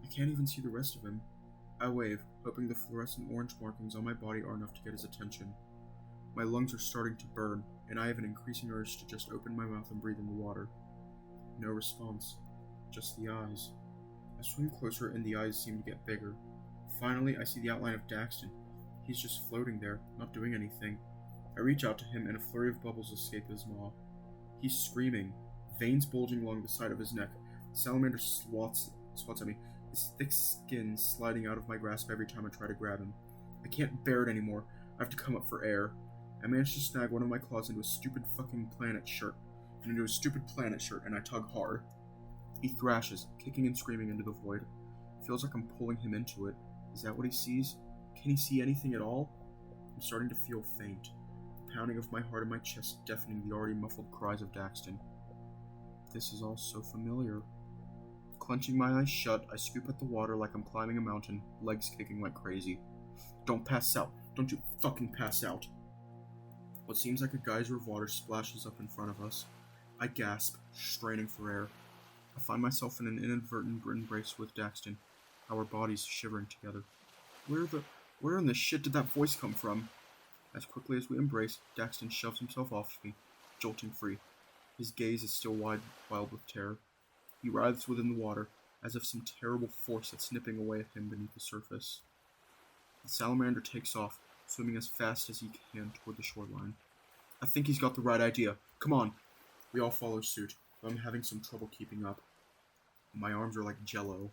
I can't even see the rest of him. I wave, hoping the fluorescent orange markings on my body are enough to get his attention. My lungs are starting to burn, and I have an increasing urge to just open my mouth and breathe in the water. No response. Just the eyes. I swim closer, and the eyes seem to get bigger. Finally, I see the outline of Daxton. He's just floating there, not doing anything. I reach out to him, and a flurry of bubbles escape his maw. He's screaming, veins bulging along the side of his neck. The salamander swats at me, his thick skin sliding out of my grasp every time I try to grab him. I can't bear it anymore. I have to come up for air. I manage to snag one of my claws into a stupid fucking planet shirt, and I tug hard. He thrashes, kicking and screaming into the void. It feels like I'm pulling him into it. Is that what he sees? Can he see anything at all? I'm starting to feel faint, the pounding of my heart in my chest deafening the already muffled cries of Daxton. This is all so familiar. Clenching my eyes shut, I scoop at the water like I'm climbing a mountain, legs kicking like crazy. Don't pass out. Don't you fucking pass out. What seems like a geyser of water splashes up in front of us. I gasp, straining for air. I find myself in an inadvertent embrace with Daxton, our bodies shivering together. Where in the shit did that voice come from? As quickly as we embrace, Daxton shoves himself off me, jolting free. His gaze is still wild with terror. He writhes within the water, as if some terrible force that's nipping away at him beneath the surface. The salamander takes off, swimming as fast as he can toward the shoreline. I think he's got the right idea. Come on. We all follow suit, but I'm having some trouble keeping up. My arms are like jello.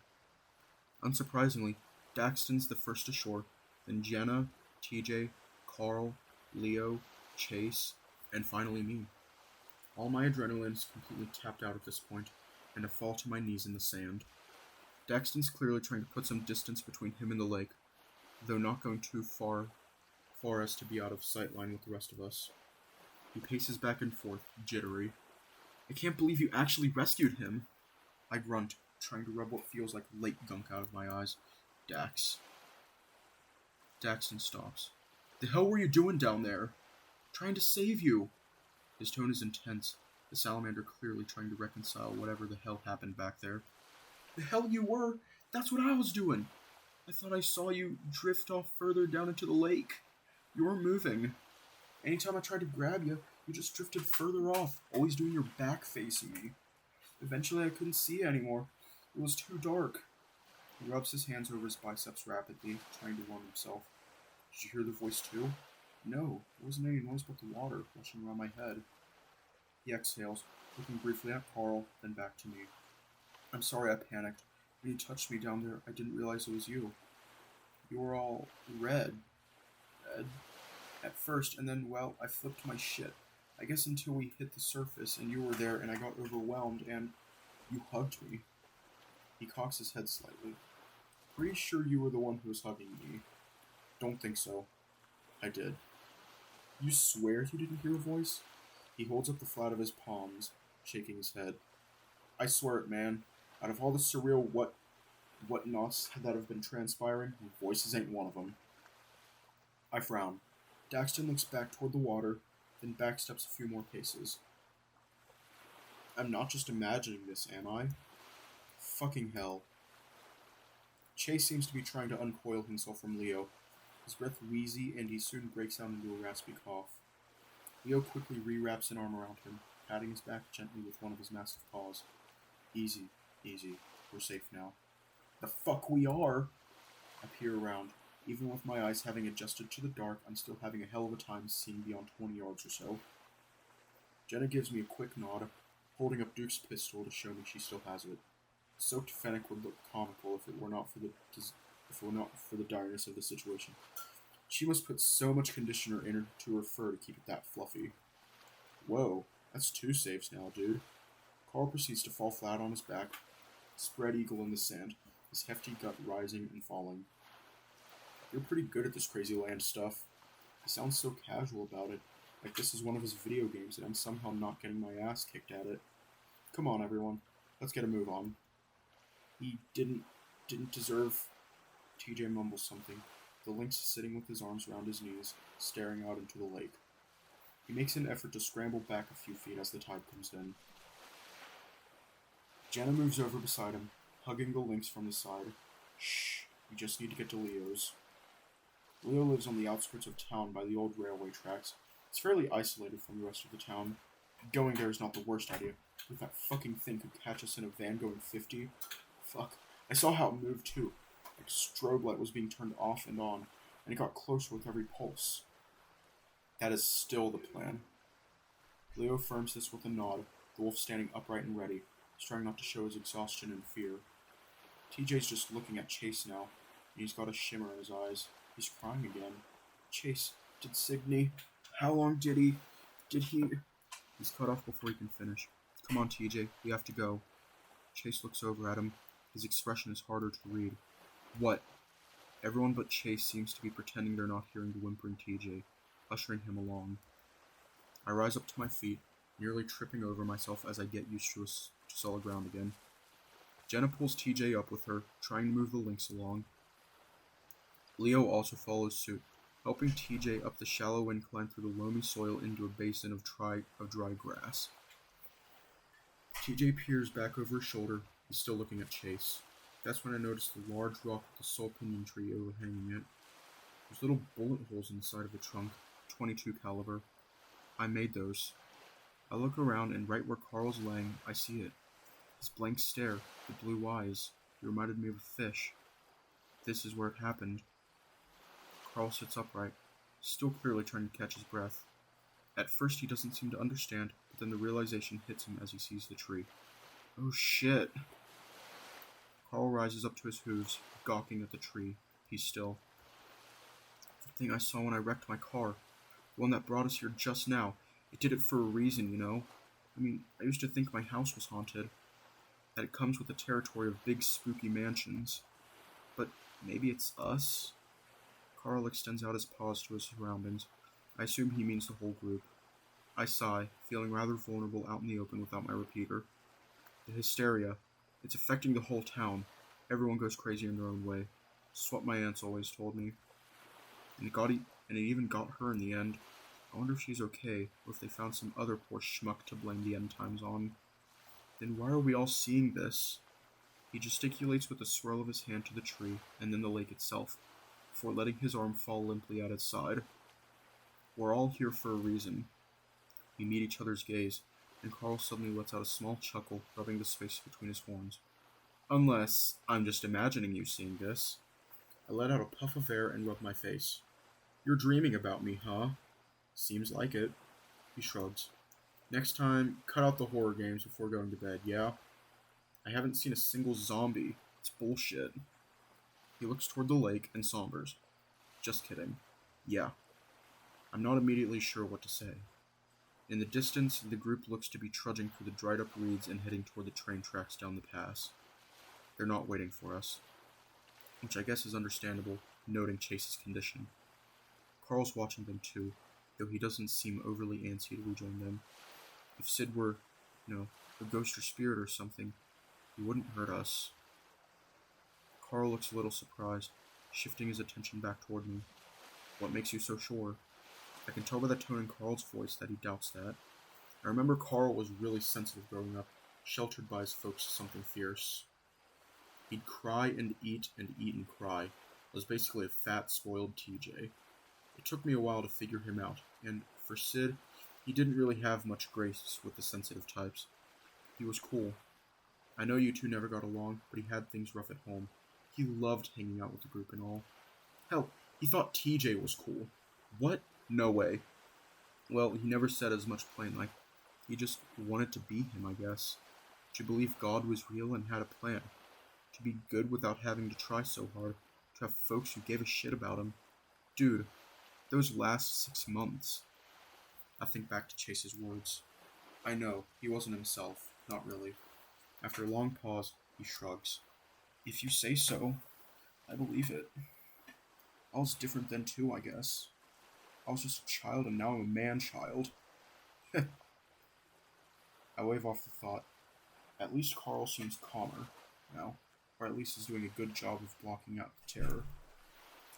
Unsurprisingly, Daxton's the first to shore, then Jenna, TJ, Carl, Leo, Chase, and finally me. All my adrenaline is completely tapped out at this point, and I fall to my knees in the sand. Daxton's clearly trying to put some distance between him and the lake, though not going too far as to be out of sight line with the rest of us. He paces back and forth, jittery. I can't believe you actually rescued him. I grunt, trying to rub what feels like lake gunk out of my eyes. Daxton stops. The hell were you doing down there? Trying to save you. His tone is intense, the salamander clearly trying to reconcile whatever the hell happened back there. The hell you were? That's what I was doing. I thought I saw you drift off further down into the lake. You weren't moving. Anytime I tried to grab you, you just drifted further off, always doing your back facing me. Eventually I couldn't see you anymore. It was too dark. He rubs his hands over his biceps rapidly, trying to warm himself. Did you hear the voice too? No, there wasn't any noise but the water rushing around my head. He exhales, looking briefly at Carl, then back to me. I'm sorry I panicked. When you touched me down there, I didn't realize it was you. You were all red at first, and then, well, I flipped my shit. I guess until we hit the surface, and you were there, and I got overwhelmed, and you hugged me. He cocks his head slightly. Pretty sure you were the one who was hugging me. Don't think so. I did. You swear you didn't hear a voice? He holds up the flat of his palms, shaking his head. I swear it, man. Out of all the surreal whatnots that have been transpiring, voices ain't one of them. I frown. Daxton looks back toward the water, then backsteps a few more paces. I'm not just imagining this, am I? Fucking hell. Chase seems to be trying to uncoil himself from Leo. His breath wheezy, and he soon breaks out into a raspy cough. Leo quickly rewraps an arm around him, patting his back gently with one of his massive paws. Easy, easy. We're safe now. The fuck we are! I peer around. Even with my eyes having adjusted to the dark, I'm still having a hell of a time seeing beyond 20 yards or so. Jenna gives me a quick nod, holding up Duke's pistol to show me she still has it. Soaked fennec would look comical if it were not for the direness of the situation. She must put so much conditioner into her fur to keep it that fluffy. Whoa, that's 2 saves now, dude. Carl proceeds to fall flat on his back, spread eagle in the sand, his hefty gut rising and falling. You're pretty good at this crazy land stuff. He sounds so casual about it, like this is one of his video games and I'm somehow not getting my ass kicked at it. Come on, everyone. Let's get a move on. He didn't deserve... TJ mumbles something. The lynx is sitting with his arms around his knees, staring out into the lake. He makes an effort to scramble back a few feet as the tide comes in. Jenna moves over beside him, hugging the lynx from the side. Shh, we just need to get to Leo's. Leo lives on the outskirts of town by the old railway tracks. It's fairly isolated from the rest of the town. Going there is not the worst idea. If that fucking thing could catch us in a van going 50... Fuck. I saw how it moved too. Like strobe light was being turned off and on, and it got closer with every pulse. That is still the plan. Leo affirms this with a nod, the wolf standing upright and ready, trying not to show his exhaustion and fear. TJ's just looking at Chase now, and he's got a shimmer in his eyes. He's crying again. Chase, did Signy... How long did he... He's cut off before he can finish. Come on, TJ, we have to go. Chase looks over at him. His expression is harder to read. What? Everyone but Chase seems to be pretending they're not hearing the whimpering TJ, ushering him along. I rise up to my feet, nearly tripping over myself as I get used to solid ground again. Jenna pulls TJ up with her, trying to move the lynx along. Leo also follows suit, helping TJ up the shallow incline through the loamy soil into a basin of dry grass. TJ peers back over his shoulder. He's still looking at Chase. That's when I noticed the large rock with the sole pinion tree overhanging it. There's little bullet holes in the side of the trunk, 22 caliber. I made those. I look around, and right where Carl's laying, I see it. His blank stare, the blue eyes. He reminded me of a fish. This is where it happened. Carl sits upright, still clearly trying to catch his breath. At first he doesn't seem to understand, but then the realization hits him as he sees the tree. Oh shit. Carl rises up to his hooves, gawking at the tree. He's still. The thing I saw when I wrecked my car. The one that brought us here just now. It did it for a reason, you know? I mean, I used to think my house was haunted. That it comes with the territory of big spooky mansions. But maybe it's us? Carl extends out his paws to his surroundings. I assume he means the whole group. I sigh, feeling rather vulnerable out in the open without my repeater. The hysteria. It's affecting the whole town. Everyone goes crazy in their own way. It's what my aunts always told me. And it even got her in the end. I wonder if she's okay, or if they found some other poor schmuck to blame the end times on. Then why are we all seeing this? He gesticulates with a swirl of his hand to the tree, and then the lake itself, before letting his arm fall limply at his side. We're all here for a reason. We meet each other's gaze, and Carl suddenly lets out a small chuckle, rubbing the space between his horns. Unless I'm just imagining you seeing this. I let out a puff of air and rubbed my face. You're dreaming about me, huh? Seems like it. He shrugs. Next time, cut out the horror games before going to bed, yeah? I haven't seen a single zombie. It's bullshit. He looks toward the lake and sombers. Just kidding. Yeah. I'm not immediately sure what to say. In the distance, the group looks to be trudging through the dried-up reeds and heading toward the train tracks down the pass. They're not waiting for us, which I guess is understandable, noting Chase's condition. Carl's watching them too, though he doesn't seem overly antsy to rejoin them. If Sid were, a ghost or spirit or something, he wouldn't hurt us. Carl looks a little surprised, shifting his attention back toward me. What makes you so sure? I can tell by the tone in Carl's voice that he doubts that. I remember Carl was really sensitive growing up, sheltered by his folks to something fierce. He'd cry and eat and cry. Was basically a fat, spoiled TJ. It took me a while to figure him out, and for Sid, he didn't really have much grace with the sensitive types. He was cool. I know you two never got along, but he had things rough at home. He loved hanging out with the group and all. Hell, he thought TJ was cool. What? No way. Well, he never said as much plain, like, he just wanted to be him, I guess. To believe God was real and had a plan. To be good without having to try so hard. To have folks who gave a shit about him. Dude, those last 6 months. I think back to Chase's words. I know, he wasn't himself. Not really. After a long pause, he shrugs. If you say so, I believe it. I was different then too, I guess. I was just a child and now I'm a man-child. I wave off the thought. At least Carl seems calmer now, or at least is doing a good job of blocking out the terror.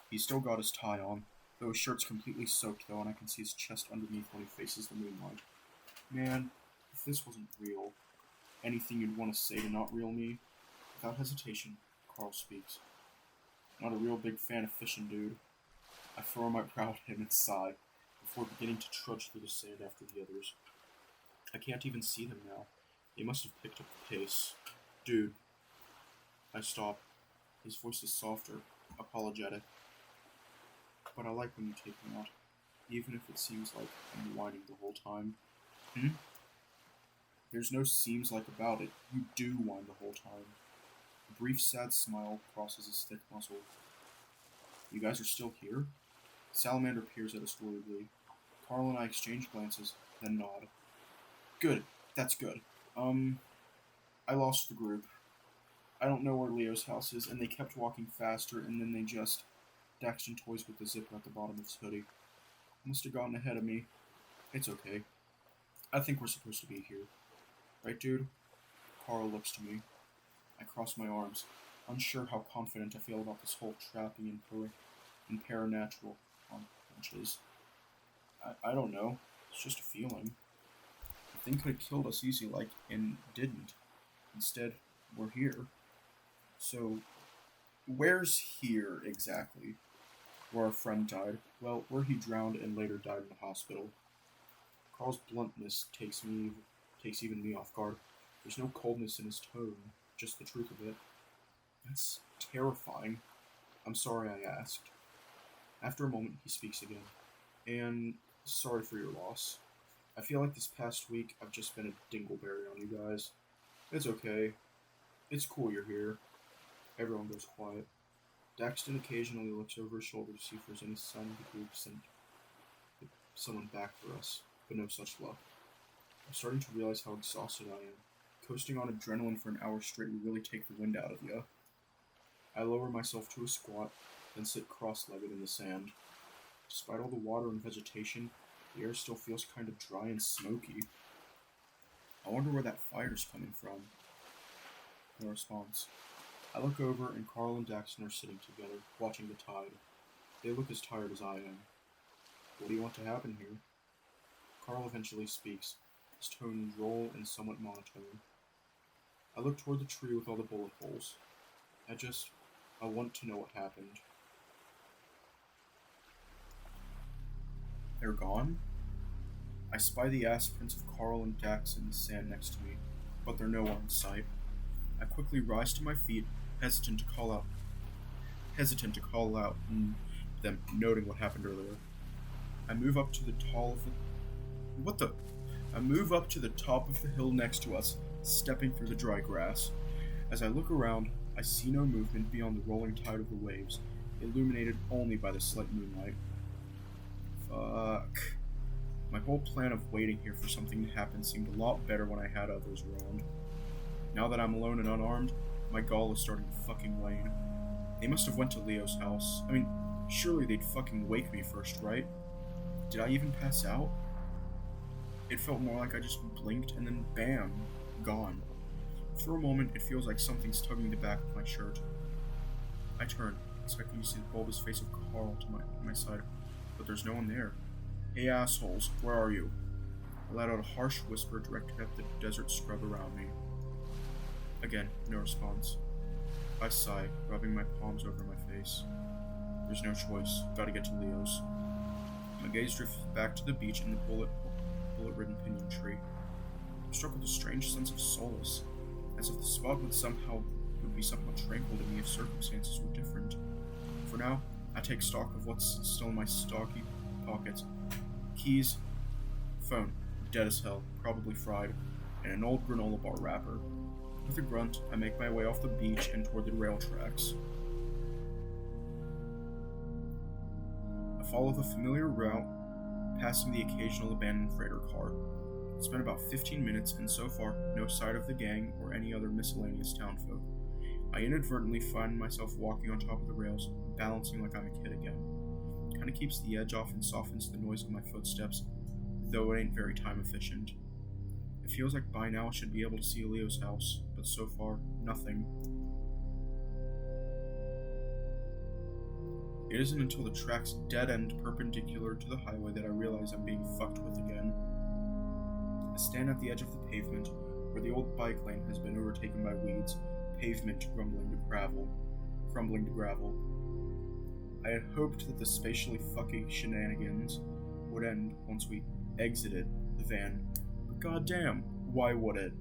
He's still got his tie on, though his shirt's completely soaked though, and I can see his chest underneath when he faces the moonlight. Man, if this wasn't real, anything you'd want to say to not reel me? Without hesitation, Carl speaks. Not a real big fan of fishing, dude. I furrow my brow at him and sigh, before beginning to trudge through the sand after the others. I can't even see them now. They must have picked up the pace. Dude. I stop. His voice is softer, apologetic. But I like when you take me out, even if it seems like I'm whining the whole time. There's no seems like about it. You do whine the whole time. A brief sad smile crosses his thick muzzle. You guys are still here? Salamander peers at us worriedly. Carl and I exchange glances, then nod. Good. That's good. I lost the group. I don't know where Leo's house is, and they kept walking faster, and then they just... Daxton toys with the zipper at the bottom of his hoodie. Must have gotten ahead of me. It's okay. I think we're supposed to be here. Right, dude? Carl looks to me. I cross my arms, unsure how confident I feel about this whole trapping and paranatural punches. I don't know. It's just a feeling. The thing could have killed us easy, and didn't. Instead, we're here. So, where's here, exactly? Where our friend died. Well, where he drowned and later died in the hospital. Carl's bluntness takes even me off guard. There's no coldness in his tone, just the truth of it. That's terrifying. I'm sorry I asked. After a moment, he speaks again. And sorry for your loss. I feel like this past week I've just been a dingleberry on you guys. It's okay. It's cool you're here. Everyone goes quiet. Daxton occasionally looks over his shoulder to see if there's any sign of the group sent someone back for us, but no such luck. I'm starting to realize how exhausted I am. Coasting on adrenaline for an hour straight will really take the wind out of you. I lower myself to a squat, then sit cross-legged in the sand. Despite all the water and vegetation, the air still feels kind of dry and smoky. I wonder where that fire's coming from. No response. I look over and Carl and Daxton are sitting together, watching the tide. They look as tired as I am. What do you want to happen here? Carl eventually speaks, his tone droll and somewhat monotone. I look toward the tree with all the bullet holes. I want to know what happened. They're gone? I spy the ass prints of Carl and Dax in the sand next to me, but they're nowhere in sight. I quickly rise to my feet, hesitant to call out them noting what happened earlier. I move up to the top of the hill next to us, stepping through the dry grass. As I look around, I see no movement beyond the rolling tide of the waves, illuminated only by the slight moonlight. Fuck. My whole plan of waiting here for something to happen seemed a lot better when I had others around. Now that I'm alone and unarmed, my gall is starting to fucking wane. They must have went to Leo's house. I mean, surely they'd fucking wake me first, right? Did I even pass out? It felt more like I just blinked and then bam, gone. For a moment, it feels like something's tugging the back of my shirt. I turn, expecting to see the bulbous face of Carl to my side, but there's no one there. Hey assholes, where are you? I let out a harsh whisper directed at the desert scrub around me. Again, no response. I sigh, rubbing my palms over my face. There's no choice, gotta get to Leo's. My gaze drifts back to the beach and the bullet-ridden pinyon tree. I'm struck with a strange sense of solace, as if the spot would be somehow tranquil to me if circumstances were different. For now, I take stock of what's still in my stocky pockets. Keys, phone, dead as hell, probably fried, and an old granola bar wrapper. With a grunt, I make my way off the beach and toward the rail tracks. I follow the familiar route, passing the occasional abandoned freighter car. It's been about 15 minutes, and so far, no sight of the gang or any other miscellaneous townfolk. I inadvertently find myself walking on top of the rails, balancing like I'm a kid again. Kinda keeps the edge off and softens the noise of my footsteps, though it ain't very time efficient. It feels like by now I should be able to see Leo's house, but so far, nothing. It isn't until the track's dead end perpendicular to the highway that I realize I'm being fucked with again. I stand at the edge of the pavement, where the old bike lane has been overtaken by weeds, pavement crumbling to gravel. I had hoped that the spatially fucking shenanigans would end once we exited the van, but goddamn, why would it?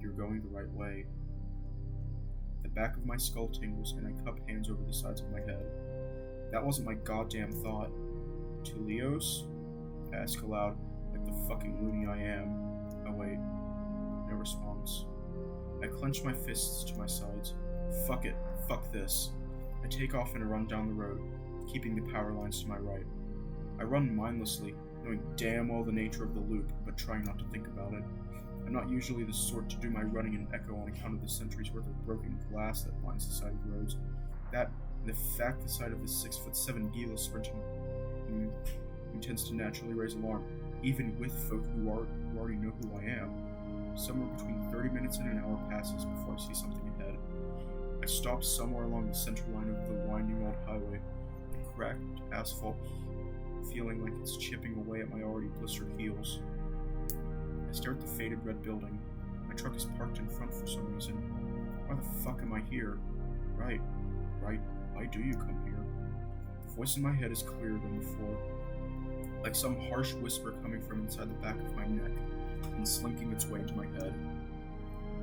You're going the right way. The back of my skull tingles and I cup hands over the sides of my head. That wasn't my goddamn thought. To Leo's? I ask aloud, like the fucking loony I am. I wait. No response. I clench my fists to my sides. Fuck it. Fuck this. I take off and run down the road, keeping the power lines to my right. I run mindlessly, knowing damn well the nature of the loop, but trying not to think about it. I'm not usually the sort to do my running in echo on account of the centuries worth of broken glass that lines the side of roads. That, and the fact the sight of the 6'7" Gila sprinting tends to naturally raise alarm, even with folk who already know who I am. Somewhere between 30 minutes and an hour passes before I see something ahead. I stop somewhere along the center line of the winding old highway, the cracked asphalt feeling like it's chipping away at my already blistered heels. I stare at the faded red building. My truck is parked in front for some reason. Why the fuck am I here? Right. Why do you come here? The voice in my head is clearer than before, like some harsh whisper coming from inside the back of my neck and slinking its way into my head.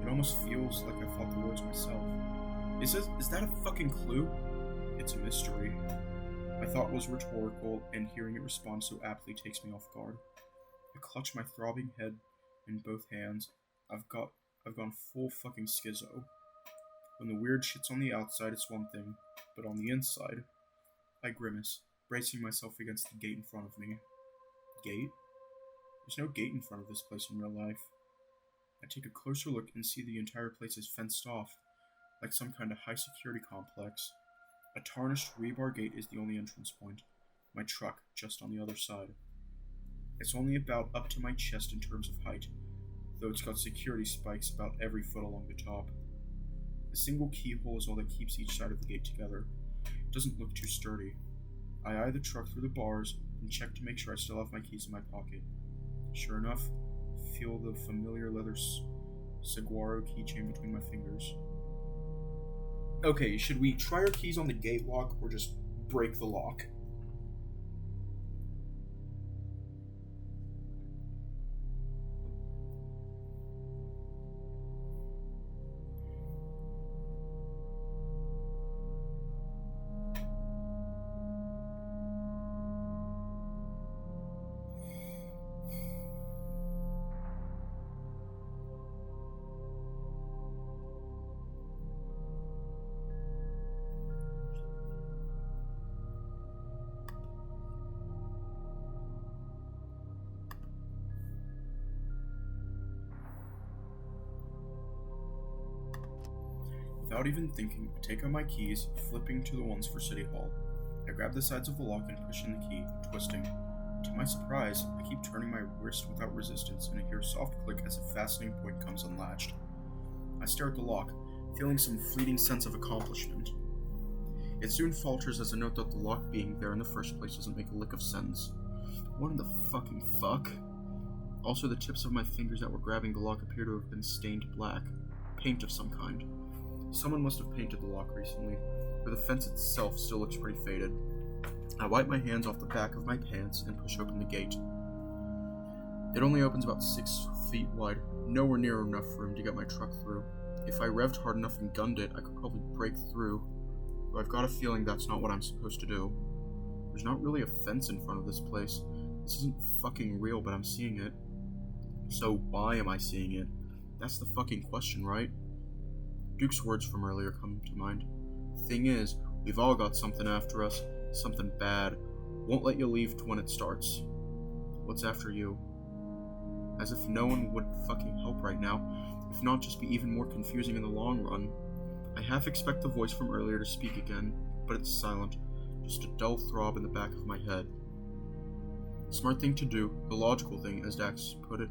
It almost feels like I thought the words myself. Is that a fucking clue? It's a mystery. My thought was rhetorical, and hearing it respond so aptly takes me off guard. I clutch my throbbing head in both hands. I've gone full fucking schizo. When the weird shit's on the outside, it's one thing, but on the inside, I grimace, bracing myself against the gate in front of me. Gate? There's no gate in front of this place in real life. I take a closer look and see the entire place is fenced off, like some kind of high-security complex. A tarnished rebar gate is the only entrance point, my truck just on the other side. It's only about up to my chest in terms of height, though it's got security spikes about every foot along the top. A single keyhole is all that keeps each side of the gate together. It doesn't look too sturdy. I eye the truck through the bars and check to make sure I still have my keys in my pocket. Sure enough, I feel the familiar leather saguaro keychain between my fingers. Okay, should we try our keys on the gate lock or just break the lock? Without even thinking, I take out my keys, flipping to the ones for City Hall. I grab the sides of the lock and push in the key, twisting. To my surprise, I keep turning my wrist without resistance, and I hear a soft click as a fastening point comes unlatched. I stare at the lock, feeling some fleeting sense of accomplishment. It soon falters as a note that the lock being there in the first place doesn't make a lick of sense. What in the fucking fuck? Also, the tips of my fingers that were grabbing the lock appear to have been stained black. Paint of some kind. Someone must have painted the lock recently, but the fence itself still looks pretty faded. I wipe my hands off the back of my pants and push open the gate. It only opens about 6 feet wide, nowhere near enough room to get my truck through. If I revved hard enough and gunned it, I could probably break through, but I've got a feeling that's not what I'm supposed to do. There's not really a fence in front of this place. This isn't fucking real, but I'm seeing it. So why am I seeing it? That's the fucking question, right? Duke's words from earlier come to mind. Thing is, we've all got something after us, something bad. Won't let you leave when it starts. What's after you? As if no one would fucking help right now, if not just be even more confusing in the long run. I half expect the voice from earlier to speak again, but it's silent, just a dull throb in the back of my head. The smart thing to do, the logical thing, as Dax put it,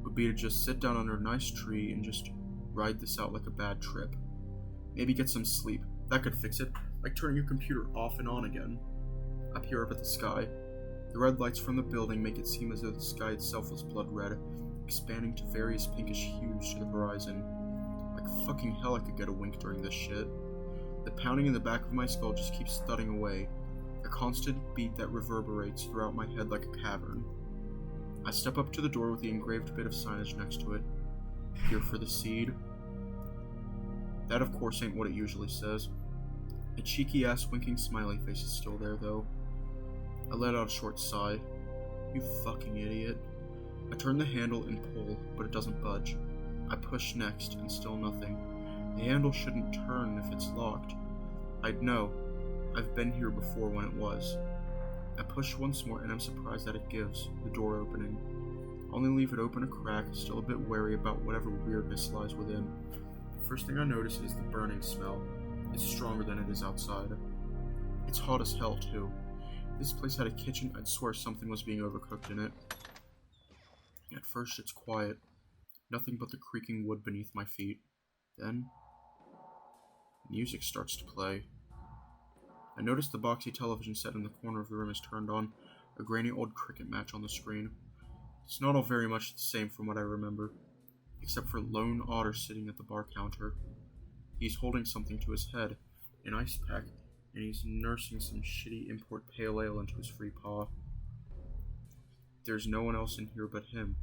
would be to just sit down under a nice tree and just ride this out like a bad trip. Maybe get some sleep. That could fix it, like turning your computer off and on again. I peer up at the sky. The red lights from the building make it seem as though the sky itself was blood red, expanding to various pinkish hues to the horizon. Like fucking hell I could get a wink during this shit. The pounding in the back of my skull just keeps thudding away, a constant beat that reverberates throughout my head like a cavern. I step up to the door with the engraved bit of signage next to it. Here for the seed. That of course ain't what it usually says. A cheeky ass winking smiley face is still there though. I let out a short sigh. You fucking idiot. I turn the handle and pull, but it doesn't budge. I push next, and still nothing. The handle shouldn't turn if it's locked. I'd know. I've been here before when it was. I push once more and I'm surprised that it gives, the door opening. Only leave it open a crack, still a bit wary about whatever weirdness lies within. The first thing I notice is the burning smell. It's stronger than it is outside. It's hot as hell, too. If this place had a kitchen, I'd swear something was being overcooked in it. At first, it's quiet. Nothing but the creaking wood beneath my feet. Then, music starts to play. I notice the boxy television set in the corner of the room is turned on, a grainy old cricket match on the screen. It's not all very much the same from what I remember, except for Lone Otter sitting at the bar counter. He's holding something to his head, an ice pack, and he's nursing some shitty import pale ale into his free paw. There's no one else in here but him,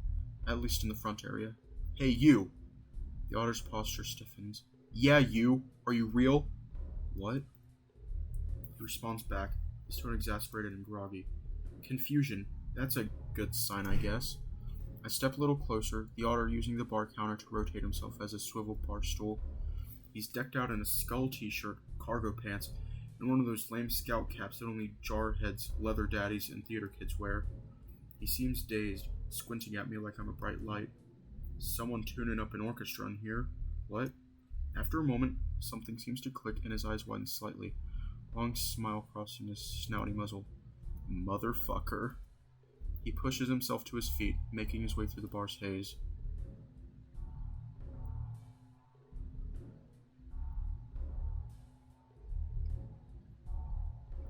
at least in the front area. Hey, you! The Otter's posture stiffens. Yeah, you! Are you real? What? He responds back, his tone exasperated and groggy. Confusion. That's a good sign, I guess. I step a little closer, the Otter using the bar counter to rotate himself as a swivel bar stool. He's decked out in a skull t-shirt, cargo pants, and one of those lame scout caps that only jarheads, leather daddies, and theater kids wear. He seems dazed, squinting at me like I'm a bright light. Someone tuning up an orchestra in here. What? After a moment, something seems to click and his eyes widen slightly. Long smile crossing his snouty muzzle. Motherfucker. He pushes himself to his feet, making his way through the bar's haze.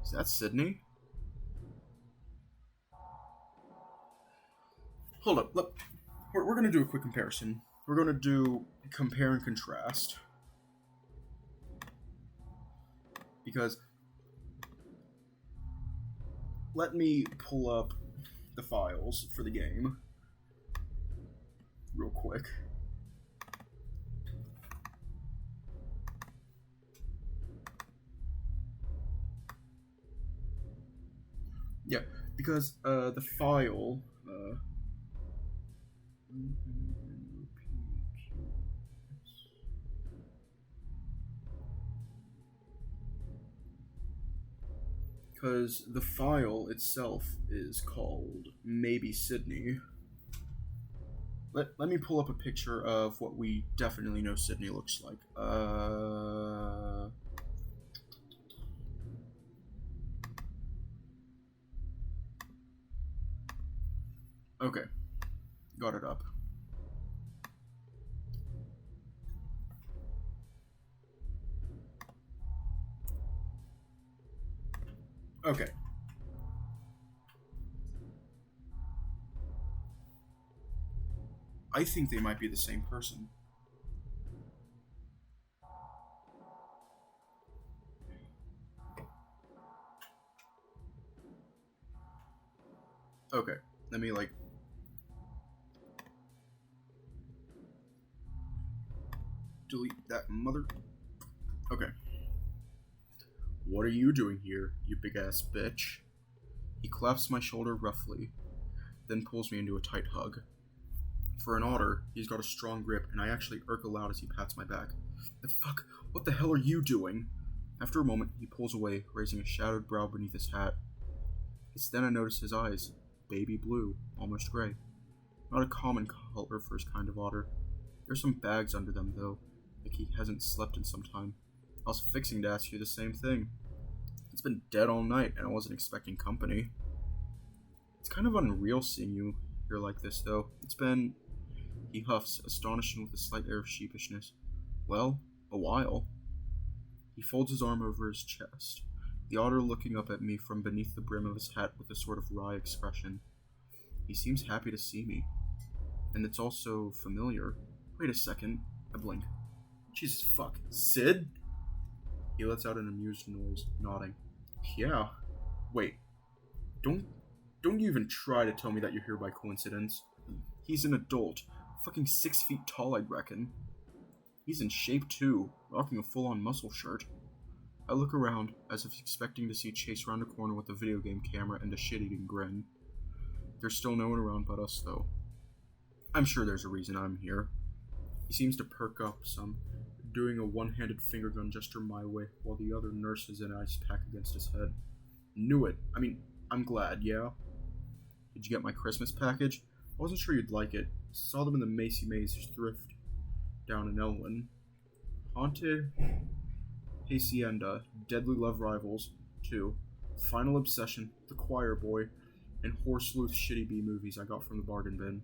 Is that Sydney? Hold up, look. We're going to do a quick comparison. We're going to do compare and contrast. Because let me pull up the files for the game real quick. Yeah, because the file because the file itself is called Maybe Sydney. Let me pull up a picture of what we definitely know Sydney looks like. Okay. Got it up. Okay. I think they might be the same person. Okay. Let me, delete that mother... Okay. What are you doing here, you big-ass bitch? He claps my shoulder roughly, then pulls me into a tight hug. For an otter, he's got a strong grip, and I actually irk aloud as he pats my back. The fuck? What the hell are you doing? After a moment, he pulls away, raising a shadowed brow beneath his hat. It's then I notice his eyes. Baby blue, almost gray. Not a common color for his kind of otter. There's some bags under them, though, like he hasn't slept in some time. I was fixing to ask you the same thing. It's been dead all night, and I wasn't expecting company. It's kind of unreal seeing you here like this, though. It's been... He huffs, astonished with a slight air of sheepishness. Well, a while. He folds his arm over his chest, the otter looking up at me from beneath the brim of his hat with a sort of wry expression. He seems happy to see me. And it's also familiar. Wait a second. I blink. Jesus fuck. Sid? He lets out an amused noise, nodding. Yeah. Wait. Don't you even try to tell me that you're here by coincidence. He's an adult. Fucking 6 feet tall, I'd reckon. He's in shape too, rocking a full-on muscle shirt. I look around, as if expecting to see Chase round a corner with a video game camera and a shit-eating grin. There's still no one around but us, though. I'm sure there's a reason I'm here. He seems to perk up some, doing a one-handed finger gun gesture my way, while the other nurses an ice pack against his head. Knew it. I mean, I'm glad, yeah? Did you get my Christmas package? I wasn't sure you'd like it. Saw them in the Macy Mays thrift down in Elwyn. Haunted Hacienda, Deadly Love Rivals, 2, Final Obsession, The Choir Boy, and Horse Sleuth Shitty B movies I got from the bargain bin.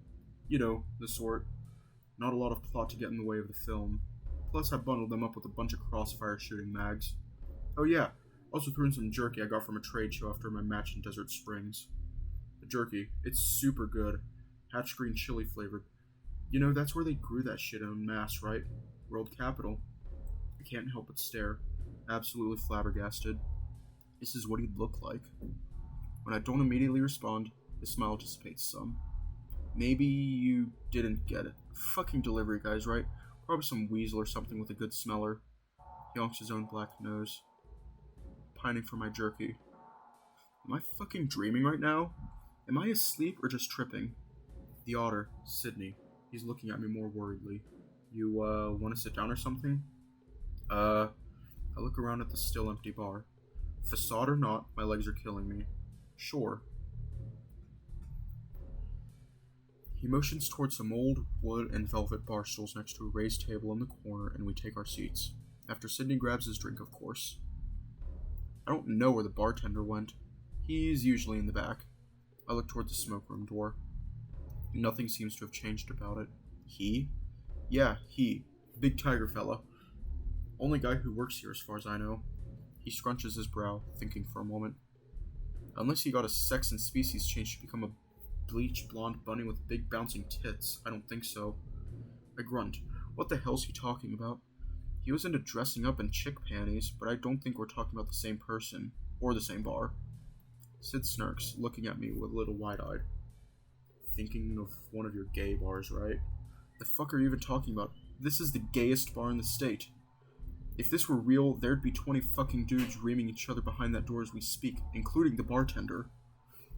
You know, the sort. Not a lot of plot to get in the way of the film. Plus, I bundled them up with a bunch of crossfire shooting mags. Oh yeah, also threw in some jerky I got from a trade show after my match in Desert Springs. The jerky, it's super good. Hatch green chili flavored. You know, that's where they grew that shit en masse, right? World capital. I can't help but stare, absolutely flabbergasted. This is what he'd look like. When I don't immediately respond, his smile dissipates some. Maybe you didn't get it. Fucking delivery guys, right? Probably some weasel or something with a good smeller. He honks his own black nose. Pining for my jerky. Am I fucking dreaming right now? Am I asleep or just tripping? The otter, Sydney. He's looking at me more worriedly. You, want to sit down or something? I look around at the still empty bar. Facade or not, my legs are killing me. Sure. He motions towards some old wood and velvet bar stools next to a raised table in the corner, and we take our seats. After Sydney grabs his drink, of course. I don't know where the bartender went. He's usually in the back. I look toward the smoke room door. Nothing seems to have changed about it. He? Yeah, he. Big tiger fella. Only guy who works here as far as I know. He scrunches his brow, thinking for a moment. Unless he got his sex and species changed to become a bleached blonde bunny with big bouncing tits, I don't think so. I grunt. What the hell's he talking about? He was into dressing up in chick panties, but I don't think we're talking about the same person, or the same bar. Sid snarks, looking at me with a little wide-eyed. Thinking of one of your gay bars, right? The fuck are you even talking about? This is the gayest bar in the state. If this were real, there'd be 20 fucking dudes reaming each other behind that door as we speak, including the bartender.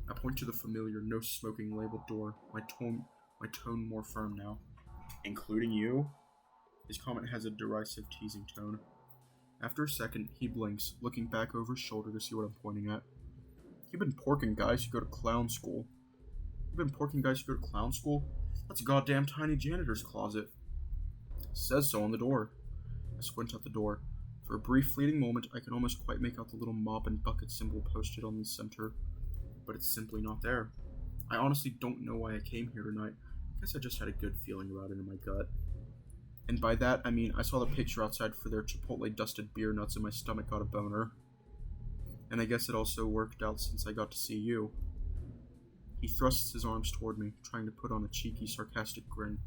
I point to the familiar no smoking labeled door, my tone more firm now. Including you? His comment has a derisive, teasing tone. After a second, he blinks, looking back over his shoulder to see what I'm pointing at. You've been porking guys who go to clown school. That's a goddamn tiny janitor's closet. It says so on the door. I squint out the door. For a brief fleeting moment, I can almost quite make out the little mop and bucket symbol posted on the center. But it's simply not there. I honestly don't know why I came here tonight. I guess I just had a good feeling about it in my gut. And by that, I mean I saw the picture outside for their Chipotle-dusted beer nuts and my stomach got a boner. And I guess it also worked out since I got to see you. He thrusts his arms toward me, trying to put on a cheeky, sarcastic grin,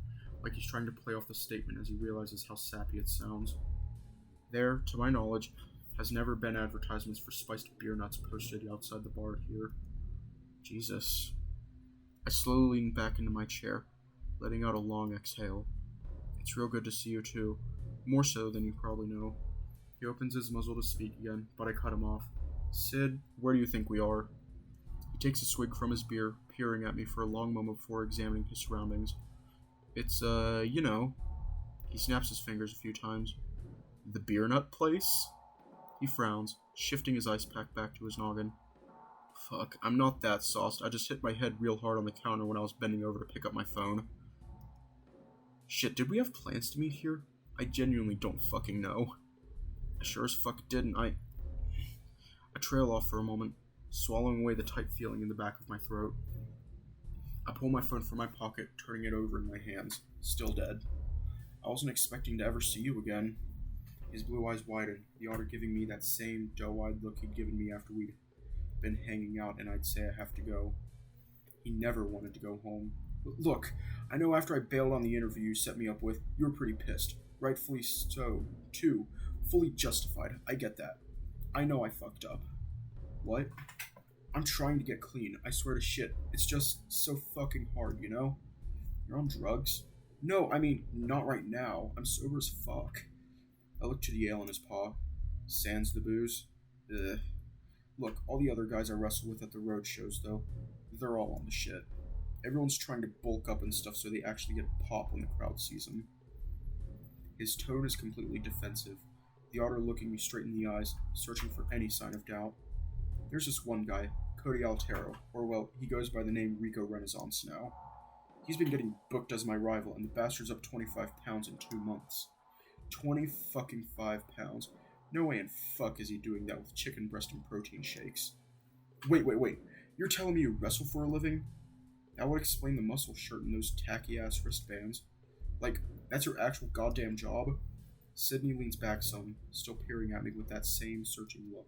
like he's trying to play off the statement as he realizes how sappy it sounds. There, to my knowledge, has never been advertisements for spiced beer nuts posted outside the bar here. Jesus. I slowly lean back into my chair, letting out a long exhale. It's real good to see you too, more so than you probably know. He opens his muzzle to speak again, but I cut him off. Sid, where do you think we are? He takes a swig from his beer, peering at me for a long moment before examining his surroundings. It's, you know. He snaps his fingers a few times. The beer nut place? He frowns, shifting his ice pack back to his noggin. Fuck, I'm not that sauced. I just hit my head real hard on the counter when I was bending over to pick up my phone. Shit, did we have plans to meet here? I genuinely don't fucking know. I sure as fuck didn't. I trail off for a moment, swallowing away the tight feeling in the back of my throat. I pull my phone from my pocket, turning it over in my hands, still dead. I wasn't expecting to ever see you again. His blue eyes widen, the otter giving me that same doe-eyed look he'd given me after we'd been hanging out and I'd say I have to go. He never wanted to go home. Look, I know after I bailed on the interview you set me up with, you were pretty pissed. Rightfully so, too. Fully justified, I get that. I know I fucked up. What? I'm trying to get clean, I swear to shit. It's just so fucking hard, you know? You're on drugs? No, I mean, not right now. I'm sober as fuck. I look to the ale in his paw. Sans the booze? Ugh. Look, all the other guys I wrestle with at the road shows, though, they're all on the shit. Everyone's trying to bulk up and stuff so they actually get pop when the crowd sees them. His tone is completely defensive, the otter looking me straight in the eyes, searching for any sign of doubt. There's this one guy, Cody Altero, or well, he goes by the name Rico Renaissance now. He's been getting booked as my rival, and the bastard's up 25 pounds in 2 months. 25 pounds. No way in fuck is he doing that with chicken breast and protein shakes. Wait. You're telling me you wrestle for a living? That would explain the muscle shirt and those tacky-ass wristbands. Like, that's your actual goddamn job? Sydney leans back some, still peering at me with that same searching look.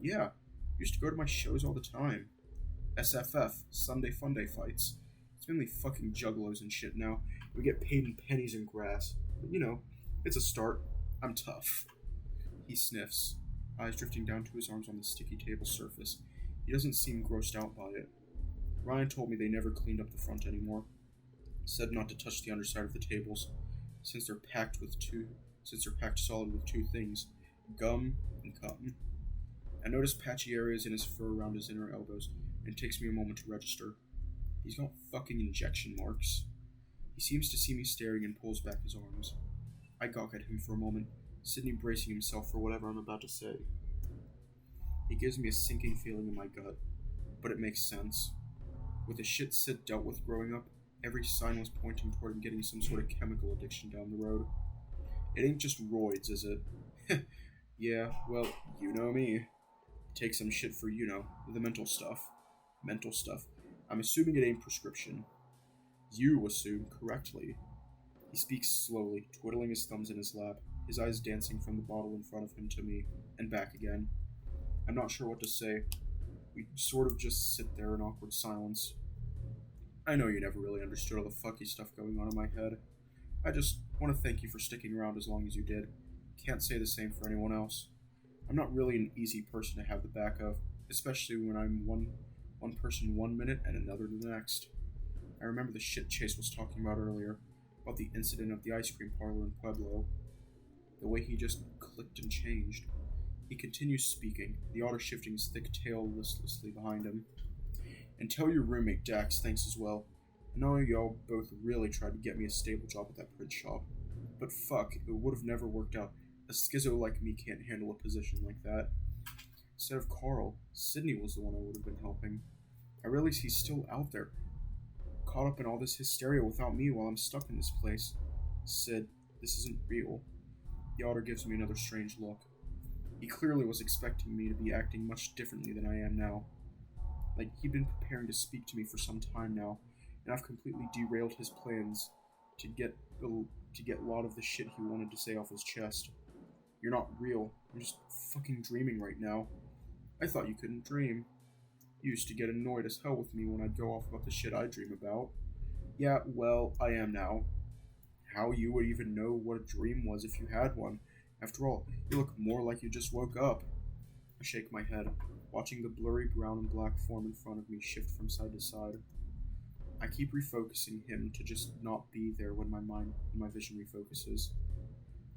Yeah, used to go to my shows all the time. SFF, Sunday Funday fights. It's mainly fucking juggalos and shit now. We get paid in pennies and grass. But, you know, it's a start. I'm tough. He sniffs, eyes drifting down to his arms on the sticky table surface. He doesn't seem grossed out by it. Ryan told me they never cleaned up the front anymore. Said not to touch the underside of the tables, since they're packed solid with two things, gum and cotton. I notice patchy areas in his fur around his inner elbows, and it takes me a moment to register. He's got fucking injection marks. He seems to see me staring and pulls back his arms. I gawk at him for a moment, Sydney bracing himself for whatever I'm about to say. It gives me a sinking feeling in my gut, but it makes sense. With the shit Sid dealt with growing up, every sign was pointing toward him getting some sort of chemical addiction down the road. It ain't just roids, is it? Yeah, well, you know me. Take some shit for, the mental stuff. Mental stuff. I'm assuming it ain't prescription. You assume correctly. He speaks slowly, twiddling his thumbs in his lap, his eyes dancing from the bottle in front of him to me, and back again. I'm not sure what to say. We sort of just sit there in awkward silence. I know you never really understood all the fucky stuff going on in my head. I just want to thank you for sticking around as long as you did. Can't say the same for anyone else. I'm not really an easy person to have the back of, especially when I'm one person 1 minute and another the next. I remember the shit Chase was talking about earlier, about the incident of the ice cream parlor in Pueblo. The way he just clicked and changed. He continues speaking, the otter shifting his thick tail listlessly behind him. And tell your roommate Dax thanks as well. I know y'all both really tried to get me a stable job at that print shop. But fuck, it would have never worked out. A schizo like me can't handle a position like that. Instead of Carl, Sydney was the one I would have been helping. I realize he's still out there, caught up in all this hysteria without me while I'm stuck in this place. Sid, this isn't real. The otter gives me another strange look. He clearly was expecting me to be acting much differently than I am now. Like he'd been preparing to speak to me for some time now, and I've completely derailed his plans to get a lot of the shit he wanted to say off his chest. You're not real. You're just fucking dreaming right now. I thought you couldn't dream. You used to get annoyed as hell with me when I'd go off about the shit I dream about. Yeah, well, I am now. How you would even know what a dream was if you had one. After all, you look more like you just woke up. I shake my head, watching the blurry brown and black form in front of me shift from side to side. I keep refocusing him to just not be there when my vision refocuses.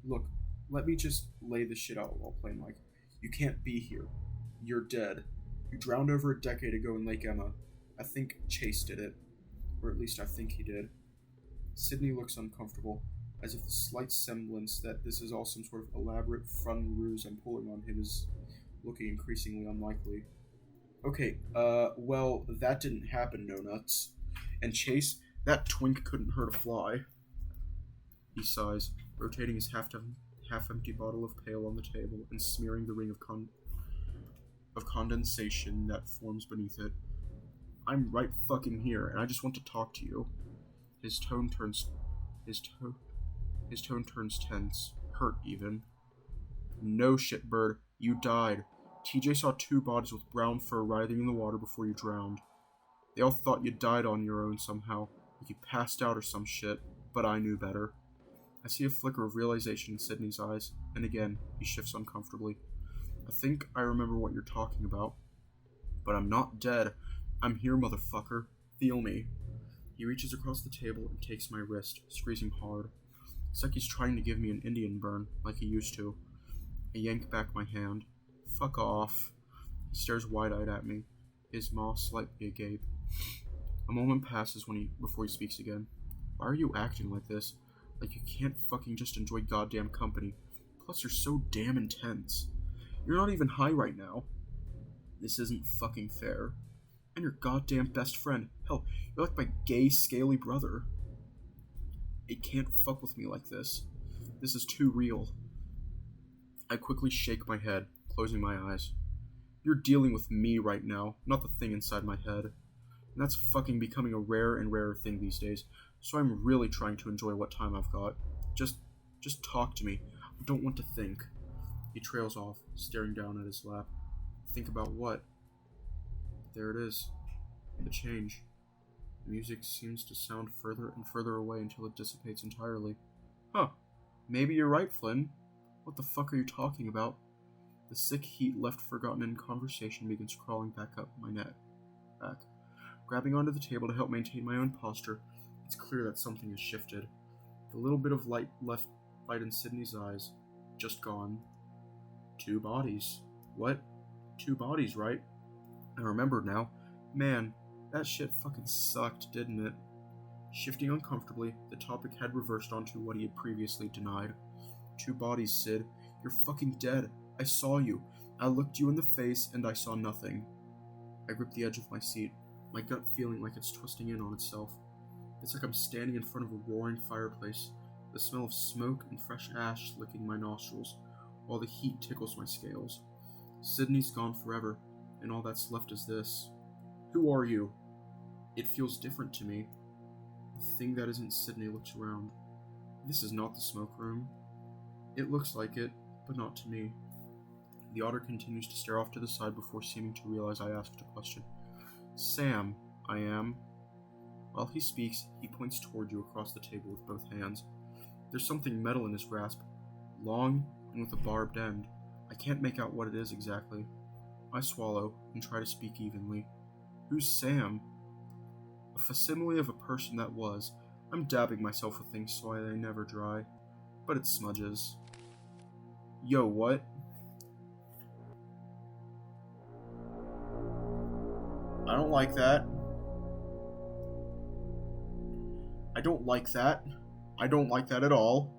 Look, let me just lay this shit out while plain like. You can't be here. You're dead. You drowned over a decade ago in Lake Emma. I think Chase did it. Or at least I think he did. Sydney looks uncomfortable, as if the slight semblance that this is all some sort of elaborate fun ruse I'm pulling on him is looking increasingly unlikely. Okay, well, that didn't happen, no nuts. And Chase, that twink couldn't hurt a fly. He sighs, rotating his half-empty bottle of pale on the table and smearing the ring of condensation that forms beneath it. I'm right fucking here, and I just want to talk to you. His tone turns tense, hurt even. No shit, bird. You died. TJ saw 2 bodies with brown fur writhing in the water before you drowned. They all thought you died on your own somehow, like you passed out or some shit, but I knew better. I see a flicker of realization in Sydney's eyes, and again, he shifts uncomfortably. I think I remember what you're talking about. But I'm not dead. I'm here, motherfucker. Feel me. He reaches across the table and takes my wrist, squeezing hard. It's like he's trying to give me an Indian burn, like he used to. I yank back my hand. Fuck off. He stares wide-eyed at me, his maw slightly agape. A moment passes before he speaks again. Why are you acting like this? Like you can't fucking just enjoy goddamn company. Plus you're so damn intense. You're not even high right now. This isn't fucking fair. I'm your goddamn best friend. Hell, you're like my gay, scaly brother. It can't fuck with me like this. This is too real. I quickly shake my head, closing my eyes. You're dealing with me right now, not the thing inside my head. And that's fucking becoming a rare and rarer thing these days, so I'm really trying to enjoy what time I've got. Just talk to me. I don't want to think. He trails off, staring down at his lap. Think about what? There it is. The change. The music seems to sound further and further away until it dissipates entirely. Huh. Maybe you're right, Flynn. What the fuck are you talking about? The sick heat left forgotten in conversation begins crawling back up my neck. Grabbing onto the table to help maintain my own posture, it's clear that something has shifted. The little bit of light left in Sydney's eyes, just gone. 2 bodies. What? 2 bodies, right? I remember now. Man, that shit fucking sucked, didn't it? Shifting uncomfortably, the topic had reversed onto what he had previously denied. 2 bodies, Sid. You're fucking dead. I saw you. I looked you in the face, and I saw nothing. I grip the edge of my seat, my gut feeling like it's twisting in on itself. It's like I'm standing in front of a roaring fireplace, the smell of smoke and fresh ash licking my nostrils, while the heat tickles my scales. Sydney's gone forever, and all that's left is this. Who are you? It feels different to me. The thing that isn't Sydney looks around. This is not the smoke room. It looks like it, but not to me. The otter continues to stare off to the side before seeming to realize I asked a question. Sam, I am. While he speaks, he points toward you across the table with both hands. There's something metal in his grasp, long and with a barbed end. I can't make out what it is exactly. I swallow and try to speak evenly. Who's Sam? A facsimile of a person that was. I'm dabbing myself with things so they never dry, but it smudges. Yo, what? I don't like that. I don't like that. I don't like that at all.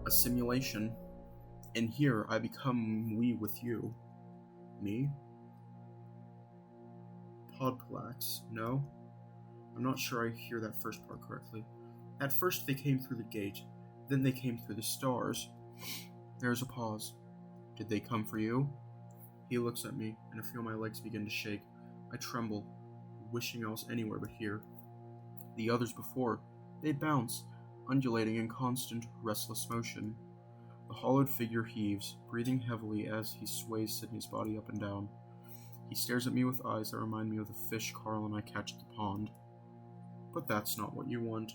A simulation. And here I become we with you. Me? Podplax, no? I'm not sure I hear that first part correctly. At first they came through the gate, then they came through the stars. There's a pause. Did they come for you? He looks at me, and I feel my legs begin to shake. I tremble, wishing I was anywhere but here. The others before, they bounce, undulating in constant, restless motion. The hollowed figure heaves, breathing heavily as he sways Sydney's body up and down. He stares at me with eyes that remind me of the fish Carl and I catch at the pond. But that's not what you want.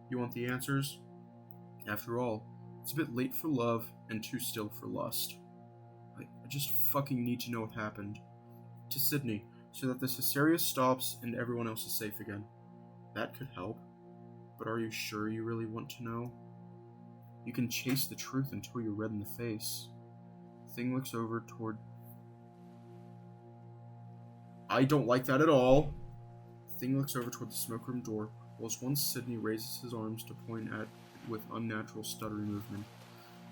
You want the answers? After all, it's a bit late for love and too still for lust. I just fucking need to know what happened. To Sydney, so that this hysteria stops and everyone else is safe again. That could help. But are you sure you really want to know? You can chase the truth until you're red in the face. Thing looks over toward... I don't like that at all. Thing looks over toward the smoke room door, whilst once Sydney raises his arms to point at it with unnatural stuttering movement.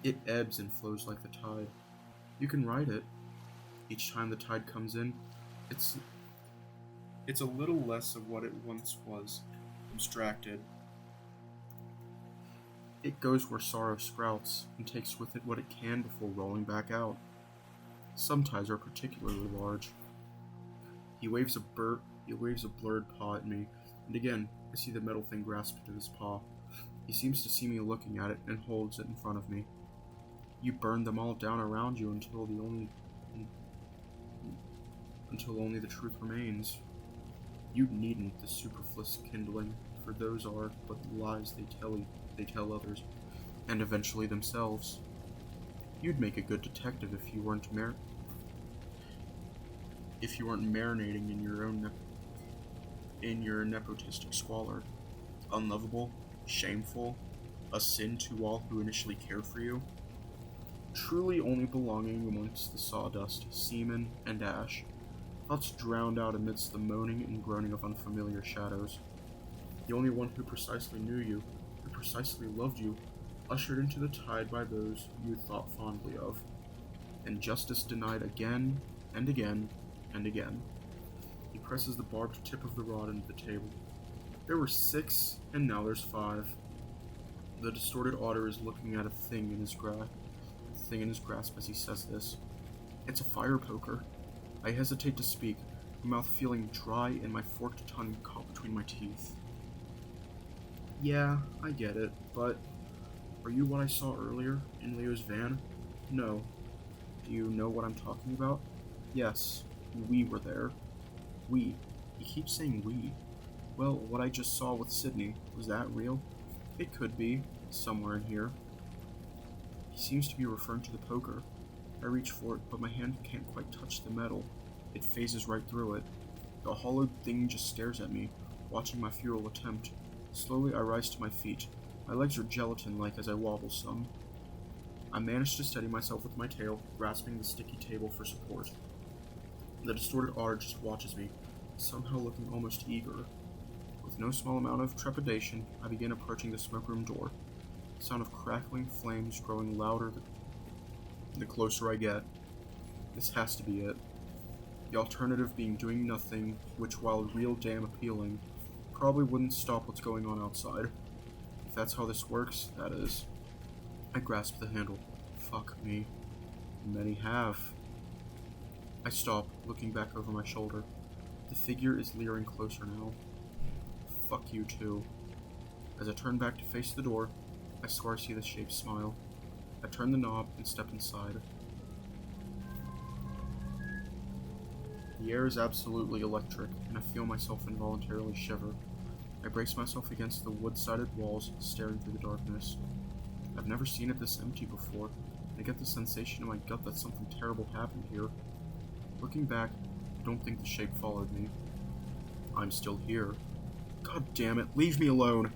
It ebbs and flows like the tide. You can ride it. Each time the tide comes in, it's a little less of what it once was, abstracted. It goes where sorrow sprouts, and takes with it what it can before rolling back out. Some tides are particularly large. He waves a blurred paw at me, and again, I see the metal thing grasped in his paw. He seems to see me looking at it, and holds it in front of me. You burned them all down around you until only the truth remains. You needn't the superfluous kindling, for those are but the lies they tell others, and eventually themselves. You'd make a good detective if you weren't marinating in your nepotistic squalor. Unlovable, shameful, a sin to all who initially cared for you. Truly only belonging amongst the sawdust, semen, and ash, thoughts drowned out amidst the moaning and groaning of unfamiliar shadows. The only one who precisely knew you, who precisely loved you, ushered into the tide by those you thought fondly of, and justice denied again and again and again. He presses the barbed tip of the rod into the table. There were 6, and now there's 5. The distorted otter is looking at a thing in his grasp as he says this. It's a fire poker. I hesitate to speak, my mouth feeling dry and my forked tongue caught between my teeth. Yeah, I get it, but are you what I saw earlier in Leo's van? No. Do you know what I'm talking about? Yes, we were there. We. He keeps saying we. Well, what I just saw with Sydney, was that real? It could be, somewhere in here. He seems to be referring to the poker. I reach for it, but my hand can't quite touch the metal. It phases right through it. The hollowed thing just stares at me, watching my futile attempt. Slowly I rise to my feet. My legs are gelatin-like as I wobble some. I manage to steady myself with my tail, grasping the sticky table for support. The distorted otter just watches me, somehow looking almost eager. With no small amount of trepidation, I begin approaching the smoke-room door. The sound of crackling flames growing louder the closer I get. This has to be it. The alternative being doing nothing, which, while real damn appealing, probably wouldn't stop what's going on outside. If that's how this works, that is. I grasp the handle. Fuck me. Many have. I stop, looking back over my shoulder. The figure is leering closer now. Fuck you too. As I turn back to face the door, I swear I see the shape smile. I turn the knob and step inside. The air is absolutely electric, and I feel myself involuntarily shiver. I brace myself against the wood-sided walls, staring through the darkness. I've never seen it this empty before, and I get the sensation in my gut that something terrible happened here. Looking back, I don't think the shape followed me. I'm still here. God damn it, leave me alone!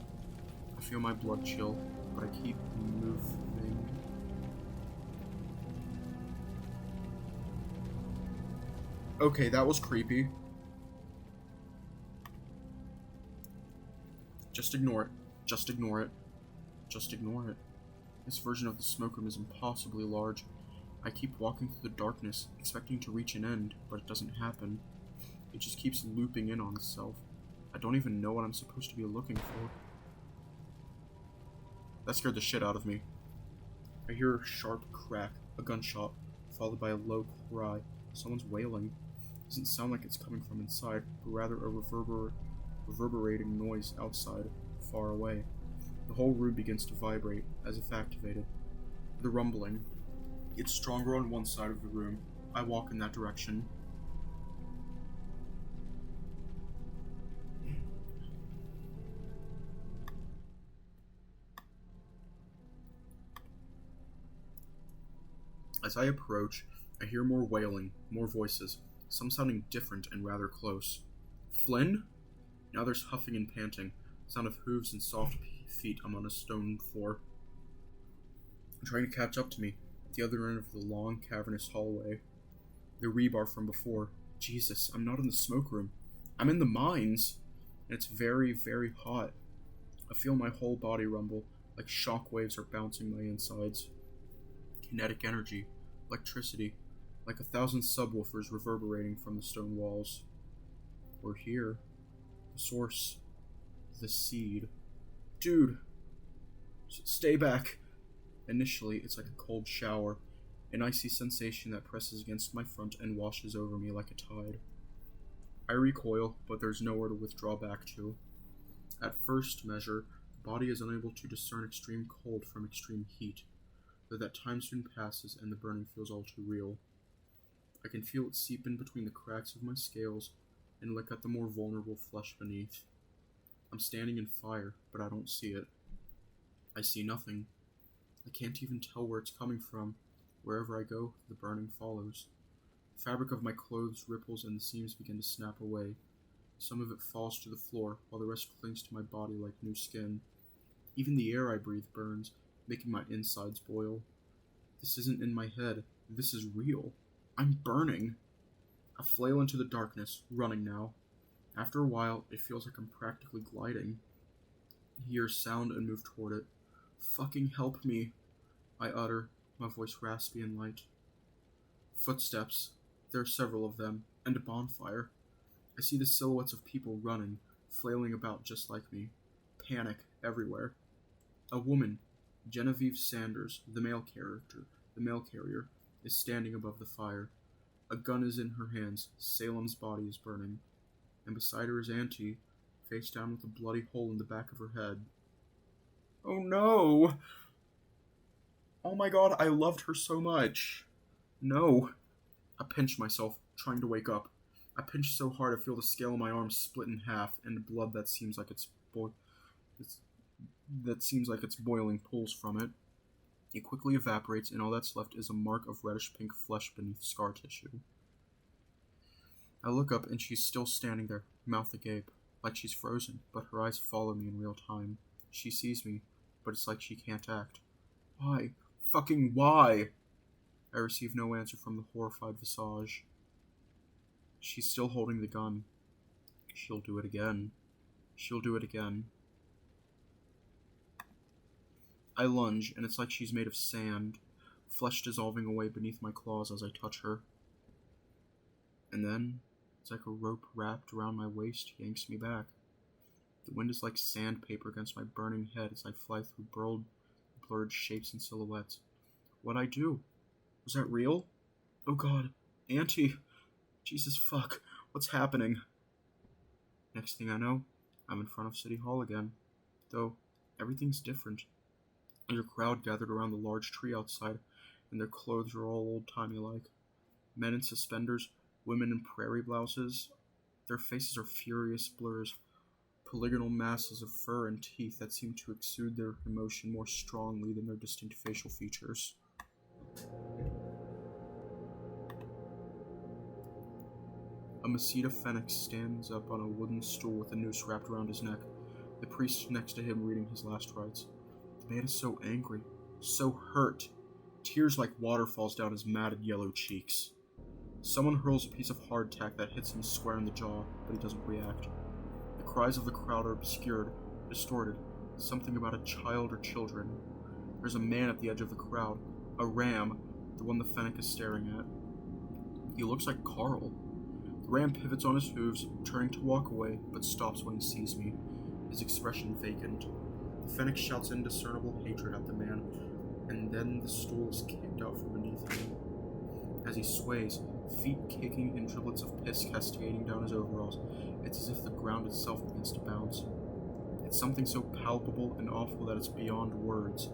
I feel my blood chill, but I keep moving. Okay, that was creepy. Just ignore it. Just ignore it. Just ignore it. This version of the smoke room is impossibly large. I keep walking through the darkness, expecting to reach an end, but it doesn't happen. It just keeps looping in on itself. I don't even know what I'm supposed to be looking for. That scared the shit out of me. I hear a sharp crack, a gunshot, followed by a low cry. Someone's wailing. It doesn't sound like it's coming from inside, but rather a reverberating noise outside, far away. The whole room begins to vibrate, as if activated. The rumbling. It's stronger on one side of the room. I walk in that direction. As I approach, I hear more wailing, more voices, some sounding different and rather close. Flynn? Now there's huffing and panting, sound of hooves and soft feet on a stone floor. Trying to catch up to me at the other end of the long, cavernous hallway. The rebar from before. Jesus, I'm not in the smoke room. I'm in the mines, and it's very, very hot. I feel my whole body rumble, like shock waves are bouncing my insides. Kinetic energy, electricity, like 1,000 subwoofers reverberating from the stone walls. We're here. The source. The seed. Dude! Stay back! Initially, it's like a cold shower, an icy sensation that presses against my front and washes over me like a tide. I recoil, but there's nowhere to withdraw back to. At first measure, the body is unable to discern extreme cold from extreme heat, though that time soon passes and the burning feels all too real. I can feel it seep in between the cracks of my scales and lick at the more vulnerable flesh beneath. I'm standing in fire, but I don't see it. I see nothing. I can't even tell where it's coming from. Wherever I go, the burning follows. The fabric of my clothes ripples and the seams begin to snap away. Some of it falls to the floor, while the rest clings to my body like new skin. Even the air I breathe burns, making my insides boil. This isn't in my head. This is real. I'm burning. I flail into the darkness, running now. After a while, it feels like I'm practically gliding. I hear sound and move toward it. Fucking help me, I utter, my voice raspy and light. Footsteps. There are several of them, and a bonfire. I see the silhouettes of people running, flailing about just like me. Panic everywhere. A woman, Genevieve Sanders, the mail carrier, is standing above the fire. A gun is in her hands. Salem's body is burning. And beside her is Auntie, face down with a bloody hole in the back of her head. Oh no! Oh my god, I loved her so much. No. I pinch myself, trying to wake up. I pinch so hard I feel the scale on my arm split in half, and blood that seems like it's boiling pools from it. It quickly evaporates, and all that's left is a mark of reddish-pink flesh beneath scar tissue. I look up, and she's still standing there, mouth agape, like she's frozen, but her eyes follow me in real time. She sees me, but it's like she can't act. Why? Fucking why? I receive no answer from the horrified visage. She's still holding the gun. She'll do it again. She'll do it again. I lunge, and it's like she's made of sand, flesh dissolving away beneath my claws as I touch her. And then, it's like a rope wrapped around my waist yanks me back. The wind is like sandpaper against my burning head as I fly through blurred shapes and silhouettes. What'd I do? Was that real? Oh god, Auntie! Jesus fuck, what's happening? Next thing I know, I'm in front of City Hall again. Though, everything's different. There's a crowd gathered around the large tree outside, and their clothes are all old-timey like. Men in suspenders, women in prairie blouses. Their faces are furious blurs, polygonal masses of fur and teeth that seem to exude their emotion more strongly than their distinct facial features. A Masita Phoenix stands up on a wooden stool with a noose wrapped around his neck, the priest next to him reading his last rites. The man is so angry, so hurt. Tears like waterfalls down his matted yellow cheeks. Someone hurls a piece of hardtack that hits him square in the jaw, but he doesn't react. The cries of the crowd are obscured, distorted, something about a child or children. There's a man at the edge of the crowd, a ram, the one the Fennec is staring at. He looks like Carl. The ram pivots on his hooves, turning to walk away, but stops when he sees me, his expression vacant. The Fennec shouts indiscernible hatred at the man, and then the stool is kicked out from beneath him. As he sways, feet kicking and driblets of piss cascading down his overalls, it's as if the ground itself begins to bounce. It's something so palpable and awful that it's beyond words,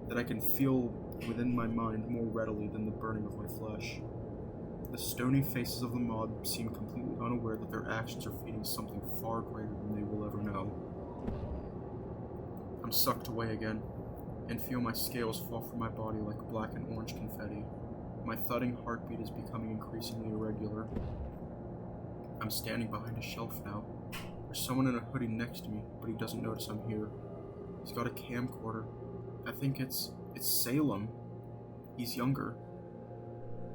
that I can feel within my mind more readily than the burning of my flesh. The stony faces of the mob seem completely unaware that their actions are feeding something far greater than they will ever know. I'm sucked away again, and feel my scales fall from my body like black and orange confetti. My thudding heartbeat is becoming increasingly irregular. I'm standing behind a shelf now. There's someone in a hoodie next to me, but he doesn't notice I'm here. He's got a camcorder. I think it's Salem. He's younger.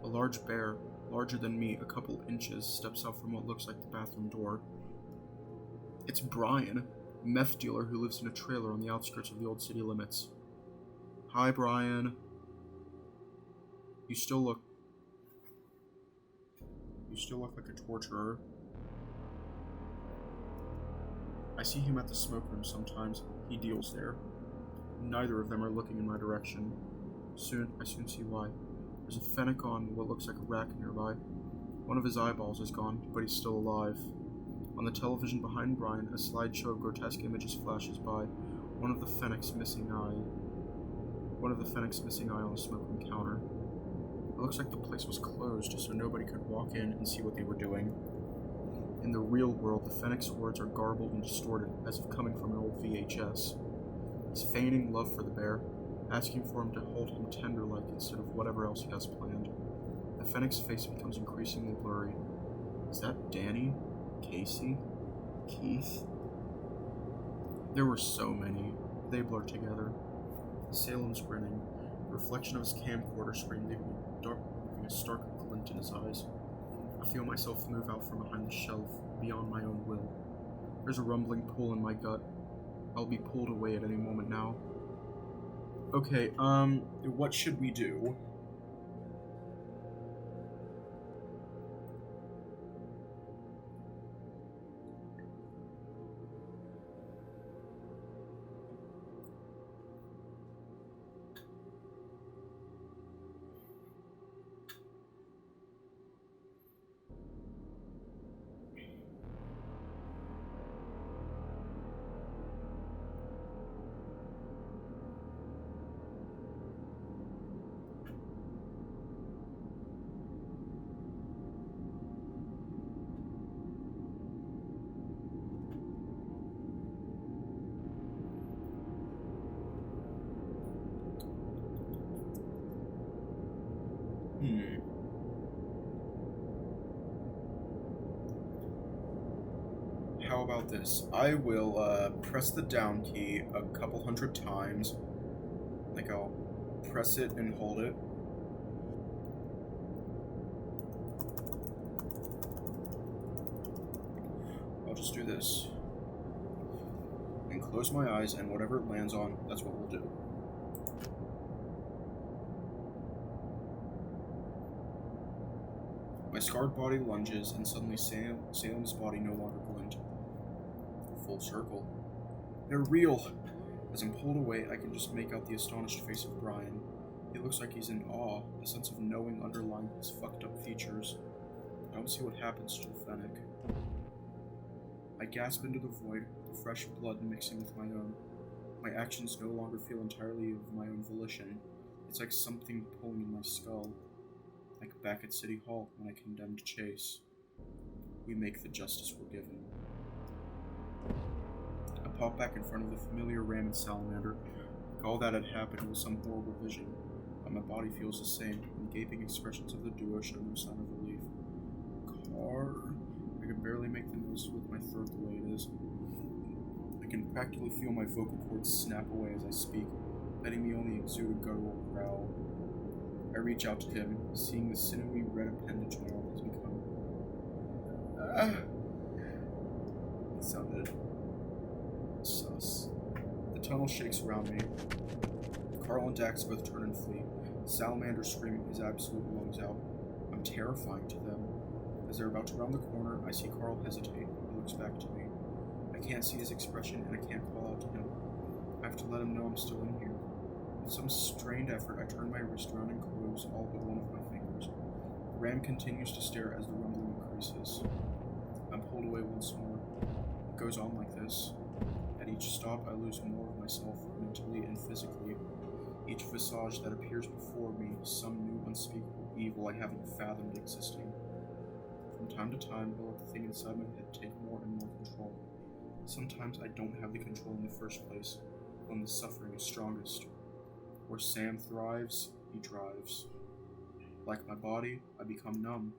A large bear, larger than me a couple inches, steps out from what looks like the bathroom door. It's Brian, a meth dealer who lives in a trailer on the outskirts of the old city limits. Hi, Brian. You still look like a torturer. I see him at the smoke room sometimes. He deals there. Neither of them are looking in my direction. I soon see why. There's a Fennec on what looks like a rack nearby. One of his eyeballs is gone, but he's still alive. On the television behind Brian, a slideshow of grotesque images flashes by. One of the Fennec's missing eye on the smoke room counter. It looks like the place was closed, so nobody could walk in and see what they were doing. In the real world, the Fennec's words are garbled and distorted, as if coming from an old VHS. He's feigning love for the bear, asking for him to hold him tender-like instead of whatever else he has planned. The Fennec's face becomes increasingly blurry. Is that Danny? Casey? Keith? There were so many. They blur together. Salem's grinning. The reflection of his camcorder screen leaving a stark glint in his eyes. I feel myself move out from behind the shelf, beyond my own will. There's a rumbling pull in my gut. I'll be pulled away at any moment now. Okay, what should we do? How about this? I will press the down key a couple hundred times. Like I'll press it and hold it. I'll just do this. And close my eyes, and whatever it lands on, that's what we'll do. My scarred body lunges, and suddenly Salem's body no longer glint. Full circle. They're real! As I'm pulled away, I can just make out the astonished face of Brian. He looks like he's in awe, a sense of knowing underlying his fucked up features. I don't see what happens to the Fennec. I gasp into the void, the fresh blood mixing with my own. My actions no longer feel entirely of my own volition. It's like something pulling in my skull. Like back at City Hall when I condemned Chase. We make the justice we're given. I pop back in front of the familiar ram and salamander. Like all that had happened was some horrible vision. But my body feels the same, and the gaping expressions of the duo show no sign of relief. Car. I can barely make the noise with my throat the way it is. I can practically feel my vocal cords snap away as I speak, letting me only exude a guttural growl. I reach out to him, seeing the sinewy red appendage my arm has become. It sounded sus. The tunnel shakes around me. Carl and Dax both turn and flee, Salamander screaming his absolute lungs out. I'm terrifying to them. As they're about to round the corner, I see Carl hesitate. He looks back to me. I can't see his expression, and I can't call out to him. I have to let him know I'm still in here. With some strained effort, I turn my wrist around and close all but one of my fingers. The ram continues to stare as the rumbling increases. I'm pulled away once more. It goes on like this. At each stop, I lose more of myself, mentally and physically. Each visage that appears before me, some new unspeakable evil I haven't fathomed existing. From time to time, I'll let the thing inside my head take more and more control. Sometimes I don't have the control in the first place, when the suffering is strongest. Where Sam thrives, he drives. Like my body, I become numb.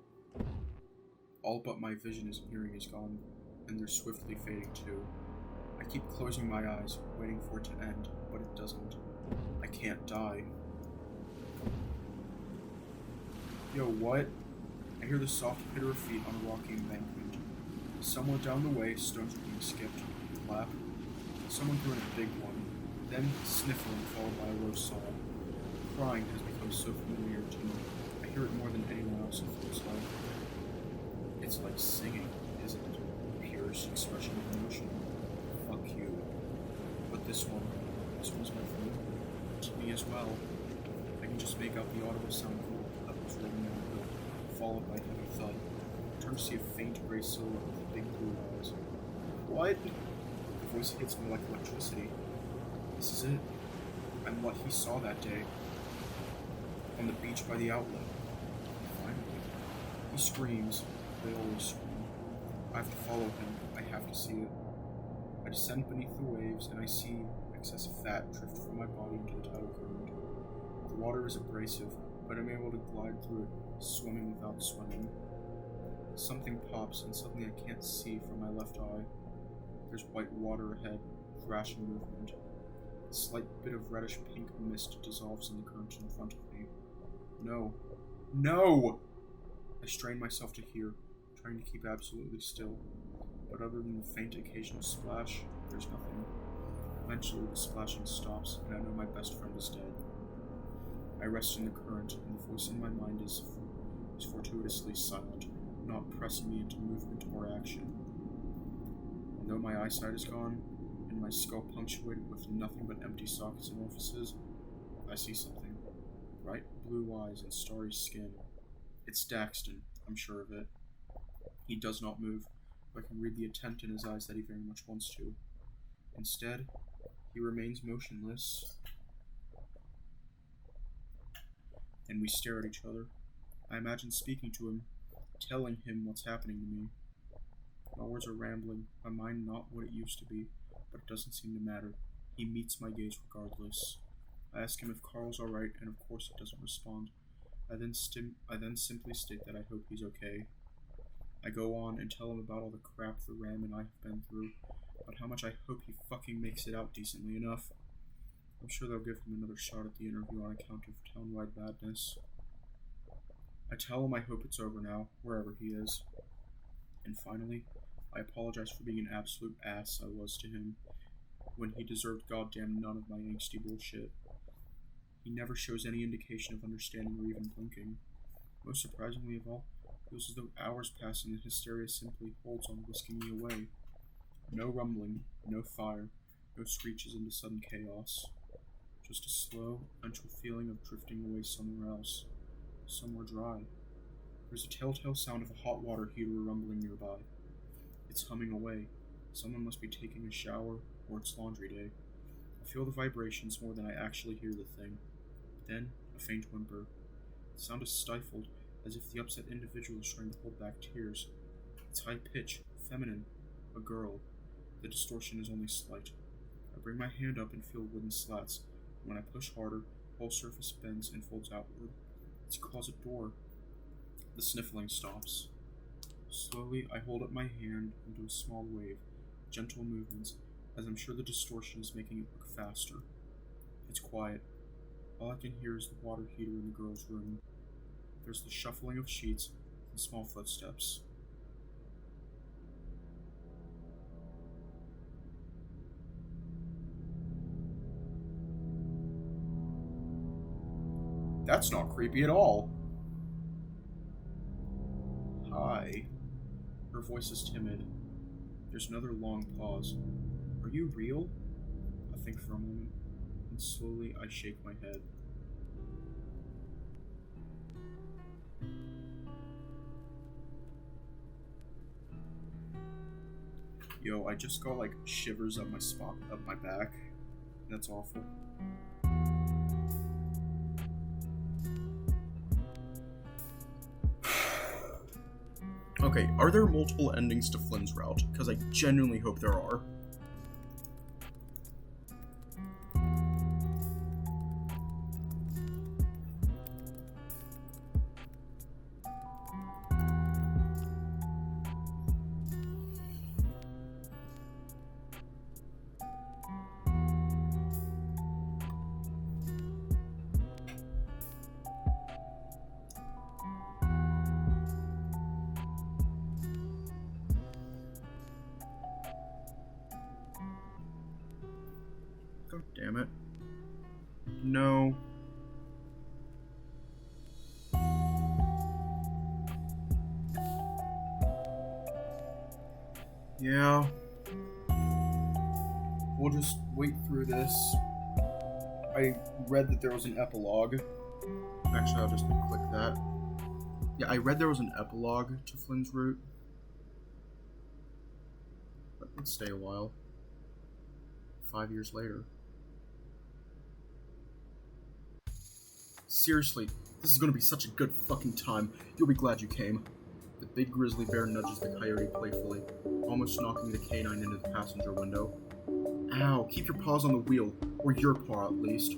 All but my vision and hearing is gone, and they're swiftly fading too. I keep closing my eyes, waiting for it to end, but it doesn't. I can't die. Yo, what? I hear the soft pitter of feet on a rocky embankment. Somewhere down the way, stones are being skipped. Clap. Someone threw in a big one, then sniffling followed by a low sob. Crying has become so familiar to me. I hear it more than anyone else, it feels like. It's like singing, isn't it? Purest expression of emotion. Fuck you. But this one's my favorite. To me as well. I can just make out the audible sound of little pebbles rolling down the hill, followed by a heavy thud. I turn to see a faint gray silhouette with big blue eyes. What? The voice hits me like electricity. This is it. I'm what he saw that day. On the beach by the outlet. Finally. He screams. They always scream. I have to follow him. I have to see it. I descend beneath the waves, and I see excess fat drift from my body into the tidal current. The water is abrasive, but I'm able to glide through it, swimming without swimming. Something pops, and suddenly I can't see from my left eye. There's white water ahead, thrashing movement. A slight bit of reddish-pink mist dissolves in the current in front of me. No. No! I strain myself to hear, trying to keep absolutely still. But other than the faint occasional splash, there's nothing. Eventually, the splashing stops, and I know my best friend is dead. I rest in the current, and the voice in my mind is fortuitously silent, not pressing me into movement or action. And though my eyesight is gone, and my skull punctuated with nothing but empty sockets and orifices, I see something. Bright blue eyes and starry skin. It's Daxton, I'm sure of it. He does not move, but I can read the intent in his eyes that he very much wants to. Instead, he remains motionless, and we stare at each other. I imagine speaking to him, telling him what's happening to me. My words are rambling, my mind not what it used to be, but it doesn't seem to matter. He meets my gaze regardless. I ask him if Carl's alright, and of course he doesn't respond. I then simply state that I hope he's okay. I go on and tell him about all the crap the Ram and I have been through, about how much I hope he fucking makes it out decently enough. I'm sure they'll give him another shot at the interview on account of town-wide badness. I tell him I hope it's over now, wherever he is. And finally, I apologize for being an absolute ass I was to him, when he deserved goddamn none of my angsty bullshit. He never shows any indication of understanding or even blinking. Most surprisingly of all, it feels as though hours pass and the hysteria simply holds on whisking me away. No rumbling, no fire, no screeches into sudden chaos. Just a slow, eventual feeling of drifting away somewhere else. Somewhere dry. There's a telltale sound of a hot water heater rumbling nearby. It's humming away. Someone must be taking a shower, or it's laundry day. I feel the vibrations more than I actually hear the thing. Then, a faint whimper. The sound is stifled, as if the upset individual is trying to hold back tears. It's high-pitched, feminine, a girl. The distortion is only slight. I bring my hand up and feel wooden slats. When I push harder, the whole surface bends and folds outward. It's a closet door. The sniffling stops. Slowly, I hold up my hand into a small wave, gentle movements, as I'm sure the distortion is making it look faster. It's quiet. All I can hear is the water heater in the girl's room. There's the shuffling of sheets and small footsteps. That's not creepy at all. Hi. Her voice is timid. There's another long pause. Are you real? I think for a moment, and slowly I shake my head. Yo, I just got like shivers up my back. That's awful. Okay, are there multiple endings to Flynn's route? Because I genuinely hope there are. God damn it. No. Yeah. We'll just wait through this. I read that there was an epilogue. Actually, I'll just click that. Yeah, I read there was an epilogue to Flynn's route. But let's stay a while. 5 years later. Seriously, this is gonna be such a good fucking time. You'll be glad you came. The big grizzly bear nudges the coyote playfully, almost knocking the canine into the passenger window. Ow, keep your paws on the wheel, or your paw at least.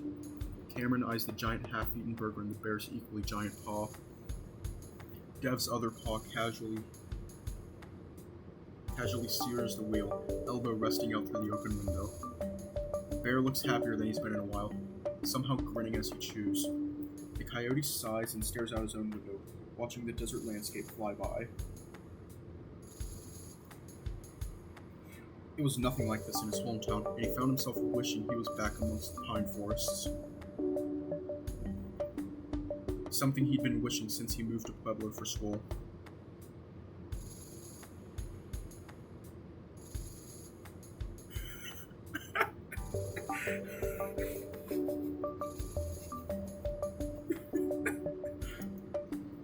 Cameron eyes the giant half-eaten burger in the bear's equally giant paw. Dev's other paw casually steers the wheel, elbow resting out through the open window. The bear looks happier than he's been in a while, somehow grinning as he chews. The coyote sighs and stares out his own window, watching the desert landscape fly by. It was nothing like this in his hometown, and he found himself wishing he was back amongst the pine forests. Something he'd been wishing since he moved to Pueblo for school.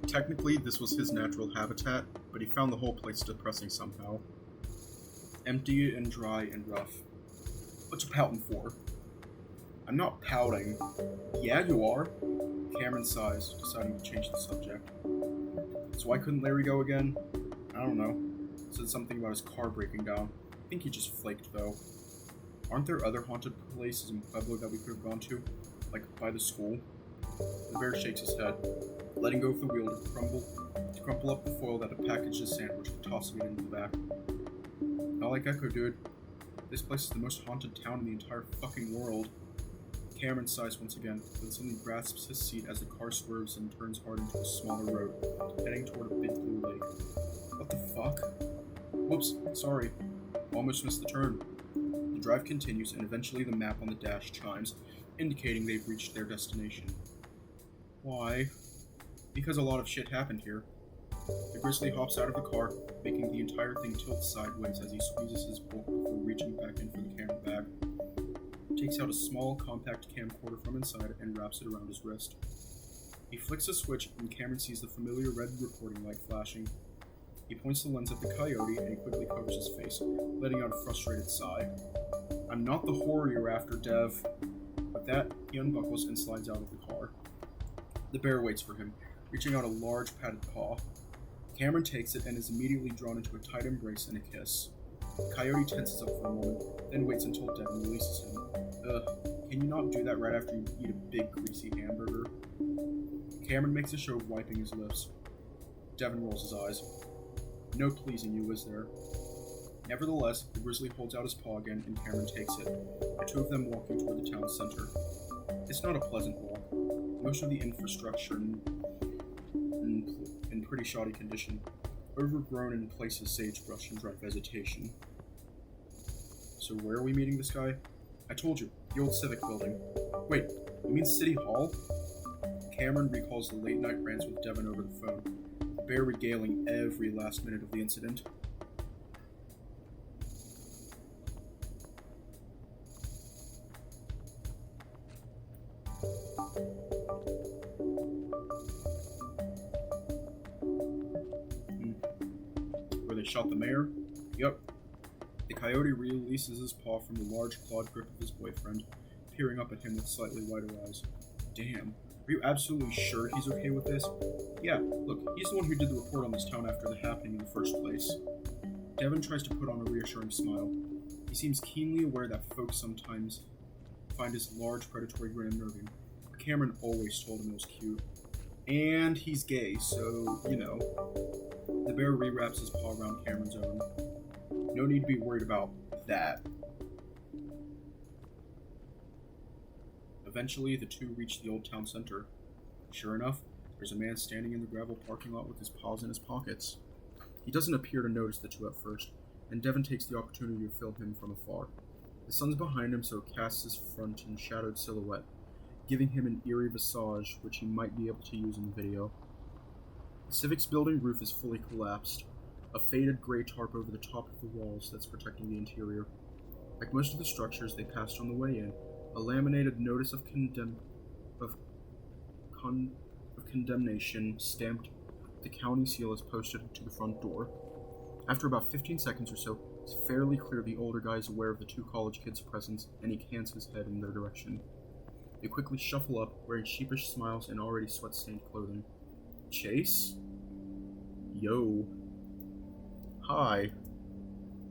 Technically, this was his natural habitat, but he found the whole place depressing somehow. Empty and dry and rough. What you pouting for? I'm not pouting. Yeah, you are. Cameron sighs, deciding to change the subject. So why couldn't Larry go again? I don't know. Said something about his car breaking down. I think he just flaked, though. Aren't there other haunted places in Pueblo that we could have gone to? Like, by the school? The bear shakes his head, letting go of the wheel to crumple up the foil that had packaged his sandwich and tossing it into the back. Not like Echo, dude. This place is the most haunted town in the entire fucking world. Cameron sighs once again, then suddenly grasps his seat as the car swerves and turns hard into a smaller road, heading toward a big blue lake. What the fuck? Whoops, sorry. Almost missed the turn. The drive continues, and eventually the map on the dash chimes, indicating they've reached their destination. Why? Because a lot of shit happened here. The Grizzly hops out of the car, making the entire thing tilt sideways as he squeezes his book before reaching back in for the camera bag. He takes out a small, compact camcorder from inside and wraps it around his wrist. He flicks a switch, and Cameron sees the familiar red recording light flashing. He points the lens at the coyote, and he quickly covers his face, letting out a frustrated sigh. I'm not the horror you're after, Dev. With that, he unbuckles and slides out of the car. The bear waits for him, reaching out a large padded paw. Cameron takes it and is immediately drawn into a tight embrace and a kiss. Coyote tenses up for a moment, then waits until Devin releases him. Can you not do that right after you eat a big greasy hamburger? Cameron makes a show of wiping his lips. Devin rolls his eyes. No pleasing you, is there? Nevertheless, the grizzly holds out his paw again and Cameron takes it, the two of them walking toward the town center. It's not a pleasant walk. Most of the infrastructure in pretty shoddy condition, overgrown in places sagebrush and dry vegetation. So where are we meeting this guy? I told you, the old civic building. Wait, you mean City Hall? Cameron recalls the late night rants with Devin over the phone, the bear regaling every last minute of the incident. Where they shot the mayor? Yup. The coyote releases his paw from the large clawed grip of his boyfriend, peering up at him with slightly wider eyes. Damn. Are you absolutely sure he's okay with this? Yeah, look, he's the one who did the report on this town after the happening in the first place. Devin tries to put on a reassuring smile. He seems keenly aware that folks sometimes find his large predatory grin unnerving, but Cameron always told him it was cute. And he's gay, so, you know. The bear rewraps his paw around Cameron's own. No need to be worried about that. Eventually, the two reach the old town center. Sure enough, there's a man standing in the gravel parking lot with his paws in his pockets. He doesn't appear to notice the two at first, and Devin takes the opportunity to film him from afar. The sun's behind him, so it casts his front in shadowed silhouette, giving him an eerie visage which he might be able to use in the video. The Civic's building roof is fully collapsed, a faded gray tarp over the top of the walls that's protecting the interior. Like most of the structures they passed on the way in, a laminated notice of condemnation stamped with the county seal is posted to the front door. After about 15 seconds or so, it's fairly clear the older guy is aware of the two college kids' presence, and he cants his head in their direction. They quickly shuffle up, wearing sheepish smiles and already sweat-stained clothing. Chase? Yo. Hi.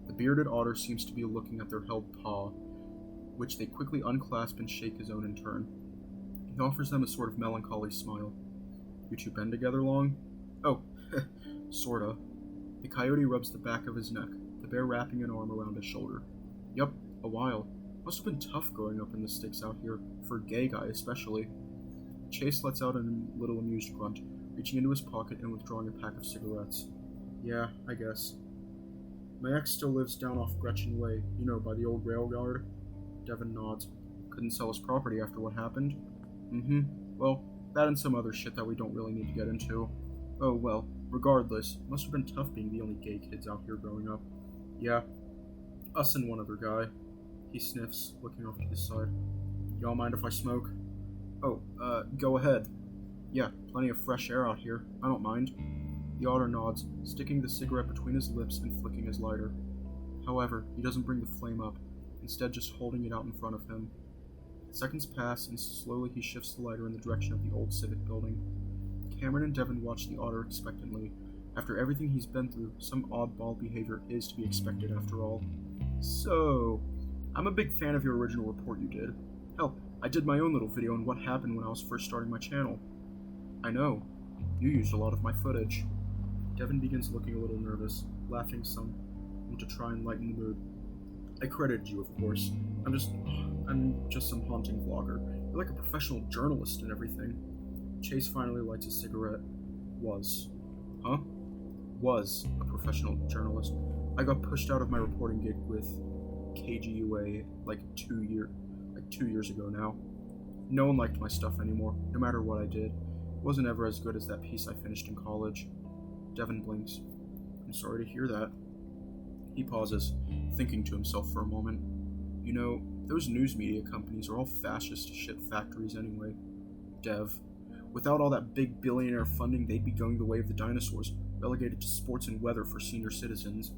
The bearded otter seems to be looking at their held paw, which they quickly unclasp and shake his own in turn. He offers them a sort of melancholy smile. You two been together long? Oh, sorta. The coyote rubs the back of his neck, the bear wrapping an arm around his shoulder. Yup, a while. Must have been tough growing up in the sticks out here, for a gay guy especially. Chase lets out a little amused grunt, reaching into his pocket and withdrawing a pack of cigarettes. Yeah, I guess. My ex still lives down off Gretchen Way, you know, by the old rail yard. Devin nods. Couldn't sell his property after what happened? Well, that and some other shit that we don't really need to get into. Oh well, regardless, must have been tough being the only gay kids out here growing up. Yeah. Us and one other guy. He sniffs, looking off to the side. Y'all mind if I smoke? Oh, go ahead. Yeah, plenty of fresh air out here. I don't mind. The otter nods, sticking the cigarette between his lips and flicking his lighter. However, he doesn't bring the flame up, instead just holding it out in front of him. Seconds pass, and slowly he shifts the lighter in the direction of the old civic building. Cameron and Devin watch the otter expectantly. After everything he's been through, some oddball behavior is to be expected after all. So, I'm a big fan of your original report you did. Hell, I did my own little video on what happened when I was first starting my channel. I know. You used a lot of my footage. Devin begins looking a little nervous, laughing some, to try and lighten the mood. I credited you, of course. I'm just some haunting vlogger. You're like a professional journalist and everything. Chase finally lights a cigarette. Was a professional journalist. I got pushed out of my reporting gig with KGUA like 2 years ago now. No one liked my stuff anymore, no matter what I did. It wasn't ever as good as that piece I finished in college. Devin blinks. I'm sorry to hear that. He pauses, thinking to himself for a moment. You know, those news media companies are all fascist shit factories anyway. Dev. Without all that big billionaire funding, they'd be going the way of the dinosaurs, relegated to sports and weather for senior citizens.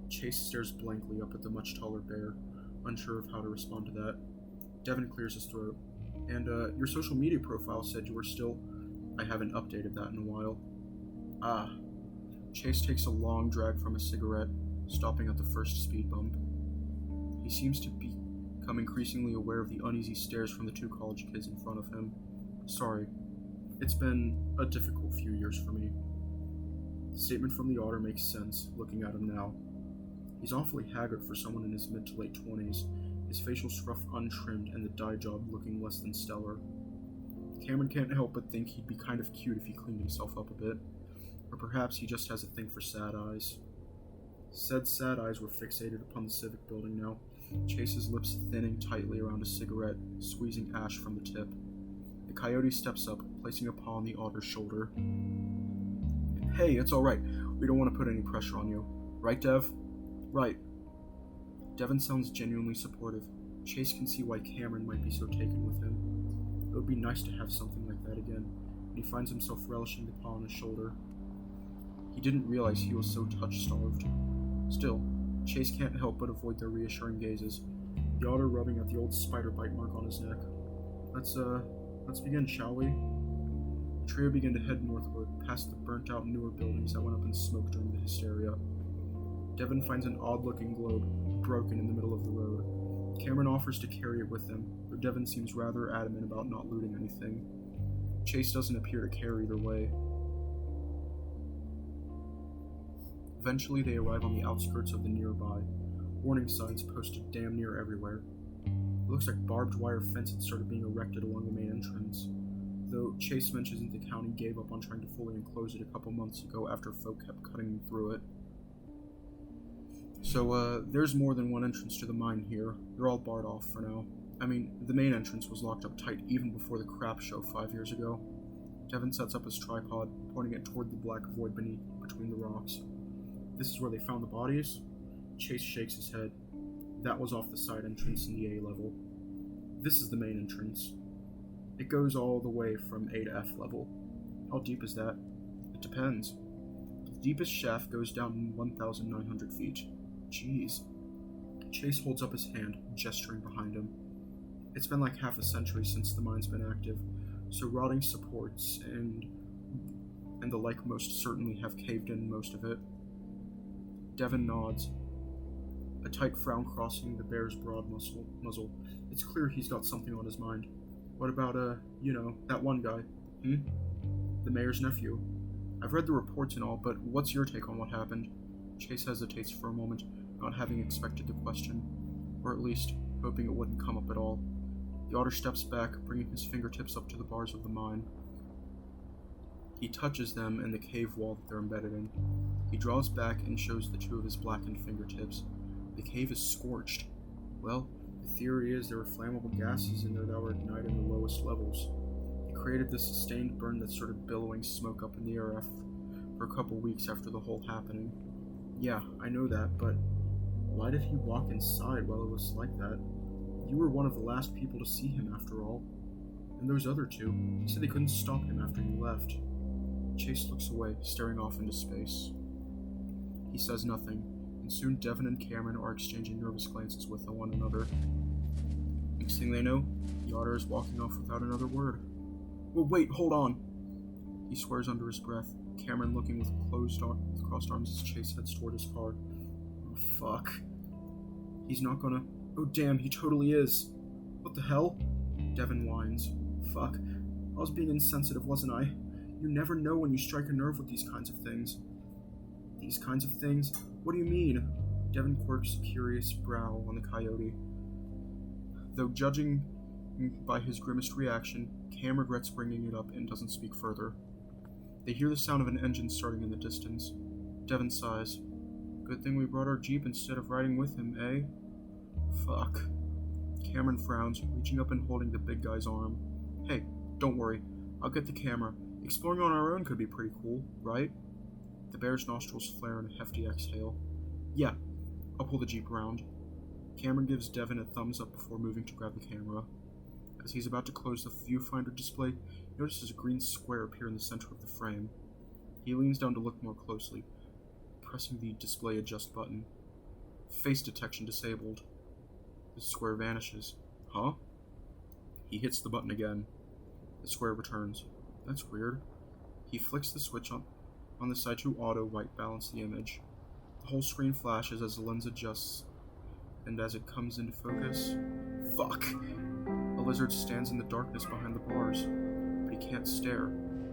Chase stares blankly up at the much taller bear, unsure of how to respond to that. Devin clears his throat. And, your social media profile said you were still... I haven't updated that in a while. Ah. Chase takes a long drag from a cigarette, stopping at the first speed bump. He seems to become increasingly aware of the uneasy stares from the two college kids in front of him. Sorry. It's been a difficult few years for me. The statement from the otter makes sense, looking at him now. He's awfully haggard for someone in his mid to late 20s, his facial scruff untrimmed and the dye job looking less than stellar. Cameron can't help but think he'd be kind of cute if he cleaned himself up a bit, or perhaps he just has a thing for sad eyes. Said sad eyes were fixated upon the civic building now, Chase's lips thinning tightly around a cigarette, squeezing ash from the tip. The coyote steps up, placing a paw on the otter's shoulder. Hey, it's alright. We don't want to put any pressure on you. Right, Dev? Right. Devin sounds genuinely supportive. Chase can see why Cameron might be so taken with him. It would be nice to have something like that again, and he finds himself relishing the paw on his shoulder. He didn't realize he was so touch-starved. Still, Chase can't help but avoid their reassuring gazes, the otter rubbing at the old spider bite mark on his neck. Let's begin, shall we? The trio began to head northward, past the burnt-out newer buildings that went up in smoke during the hysteria. Devin finds an odd-looking globe, broken in the middle of the road. Cameron offers to carry it with them, though Devin seems rather adamant about not looting anything. Chase doesn't appear to care either way. Eventually, they arrive on the outskirts of the nearby, warning signs posted damn near everywhere. It looks like barbed wire fence had started being erected along the main entrance, though Chase mentions that the county gave up on trying to fully enclose it a couple months ago after folk kept cutting through it. So, there's more than one entrance to the mine here. They're all barred off for now. I mean, the main entrance was locked up tight even before the crap show 5 years ago. Devin sets up his tripod, pointing it toward the black void between the rocks. This is where they found the bodies? Chase shakes his head. That was off the side entrance in the A level. This is the main entrance. It goes all the way from A to F level. How deep is that? It depends. The deepest shaft goes down 1,900 feet. Jeez. Chase holds up his hand, gesturing behind him. It's been like half a century since the mine's been active, so rotting supports and the like most certainly have caved in most of it. Devin nods, a tight frown crossing the bear's broad muzzle. It's clear he's got something on his mind. What about, that one guy? The mayor's nephew. I've read the reports and all, but what's your take on what happened? Chase hesitates for a moment, not having expected the question, or at least hoping it wouldn't come up at all. The otter steps back, bringing his fingertips up to the bars of the mine. He touches them and the cave wall that they're embedded in. He draws back and shows the two of his blackened fingertips. The cave is scorched. Well, the theory is there were flammable gases in there that were ignited in the lowest levels. It created this sustained burn that started billowing smoke up in the air for a couple weeks after the whole happening. Yeah, I know that, but why did he walk inside while it was like that? You were one of the last people to see him, after all. And those other two, they said they couldn't stop him after you left. Chase looks away, staring off into space. He says nothing, and soon Devin and Cameron are exchanging nervous glances with one another. Next thing they know, the otter is walking off without another word. Well, wait, hold on! He swears under his breath, Cameron looking with crossed arms as Chase heads toward his car. Oh, fuck. He's not gonna... Oh, damn, he totally is. What the hell? Devin whines. Fuck. I was being insensitive, wasn't I? You never know when you strike a nerve with these kinds of things. These kinds of things? What do you mean? Devin quirks a curious brow on the coyote. Though judging by his grimaced reaction, Cam regrets bringing it up and doesn't speak further. They hear the sound of an engine starting in the distance. Devin sighs. Good thing we brought our Jeep instead of riding with him, eh? Fuck. Cameron frowns, reaching up and holding the big guy's arm. Hey, don't worry. I'll get the camera. Exploring on our own could be pretty cool, right? The bear's nostrils flare in a hefty exhale. Yeah, I'll pull the Jeep around. Cameron gives Devin a thumbs up before moving to grab the camera. As he's about to close the viewfinder display, he notices a green square appear in the center of the frame. He leans down to look more closely, pressing the display adjust button. Face detection disabled. The square vanishes. Huh? He hits the button again. The square returns. That's weird. He flicks the switch on the side to auto white balance the image. The whole screen flashes as the lens adjusts, and as it comes into focus... Fuck! A lizard stands in the darkness behind the bars, but he can't stare.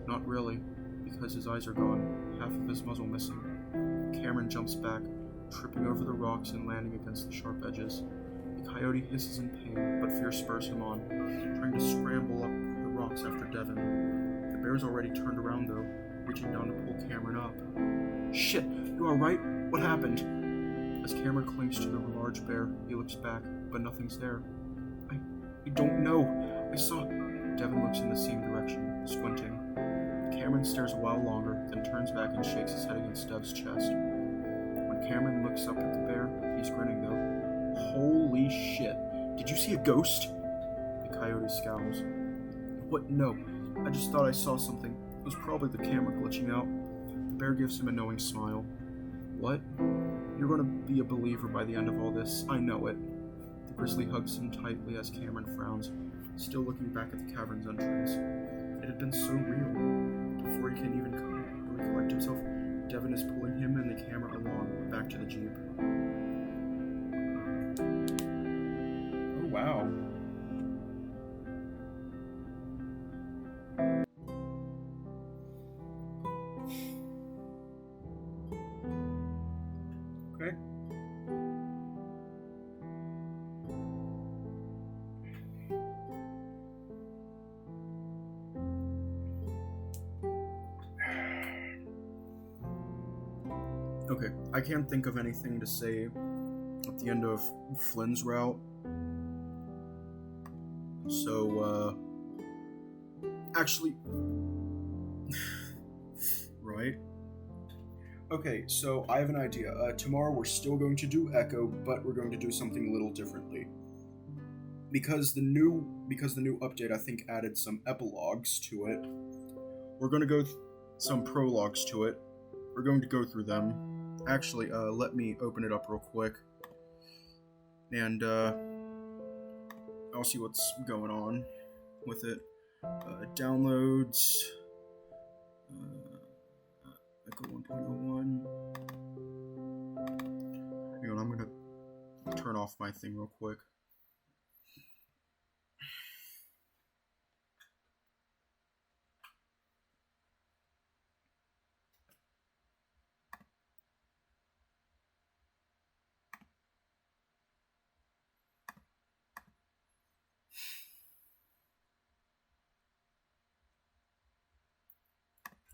Not really, because his eyes are gone, half of his muzzle missing. Cameron jumps back, tripping over the rocks and landing against the sharp edges. The coyote hisses in pain, but fear spurs him on, trying to scramble up the rocks after Devin. The bear's already turned around, though, reaching down to pull Cameron up. Shit! You alright? What happened? As Cameron clings to the large bear, he looks back, but nothing's there. I don't know. I saw... Devin looks in the same direction, squinting. Cameron stares a while longer, then turns back and shakes his head against Dev's chest. When Cameron looks up at the bear, he's grinning, though. Holy shit. Did you see a ghost? The coyote scowls. What? No. I just thought I saw something. It was probably the camera glitching out. The bear gives him a knowing smile. What? You're going to be a believer by the end of all this. I know it. The grizzly hugs him tightly as Cameron frowns, still looking back at the cavern's entrance. It had been so real. Before he can even recollect himself, Devin is pulling him and the camera along back to the Jeep. Oh, wow. Okay. Okay, I can't think of anything to say at the end of Flynn's route. So, actually, right? Okay, so I have an idea. Tomorrow we're still going to do Echo, but we're going to do something a little differently. Because the new update, I think, added some epilogues to it. We're going to go some prologues to it. We're going to go through them. Actually, let me open it up real quick. And, I'll see what's going on with it. Downloads. Echo 1.01. Hang on, I'm gonna turn off my thing real quick.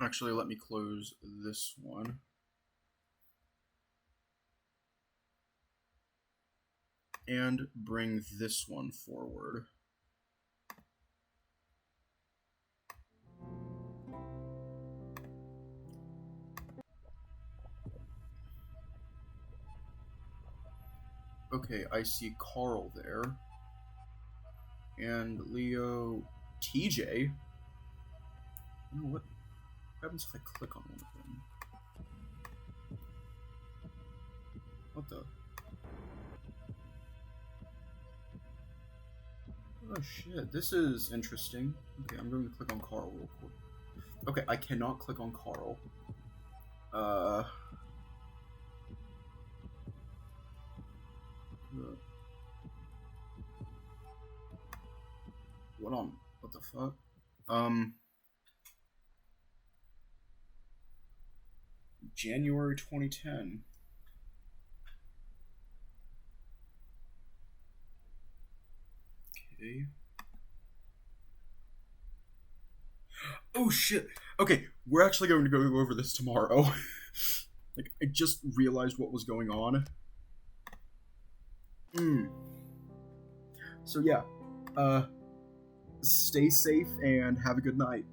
Actually, let me close this one. And bring this one forward. Okay, I see Carl there. And Leo... TJ? You know what happens if I click on one of them? What the... Oh shit, this is interesting. Okay, I'm going to click on Carl real quick. Okay, I cannot click on Carl. What the fuck? January 2010. Okay. Oh shit. Okay, we're actually going to go over this tomorrow. Like, I just realized what was going on. So yeah, stay safe and have a good night.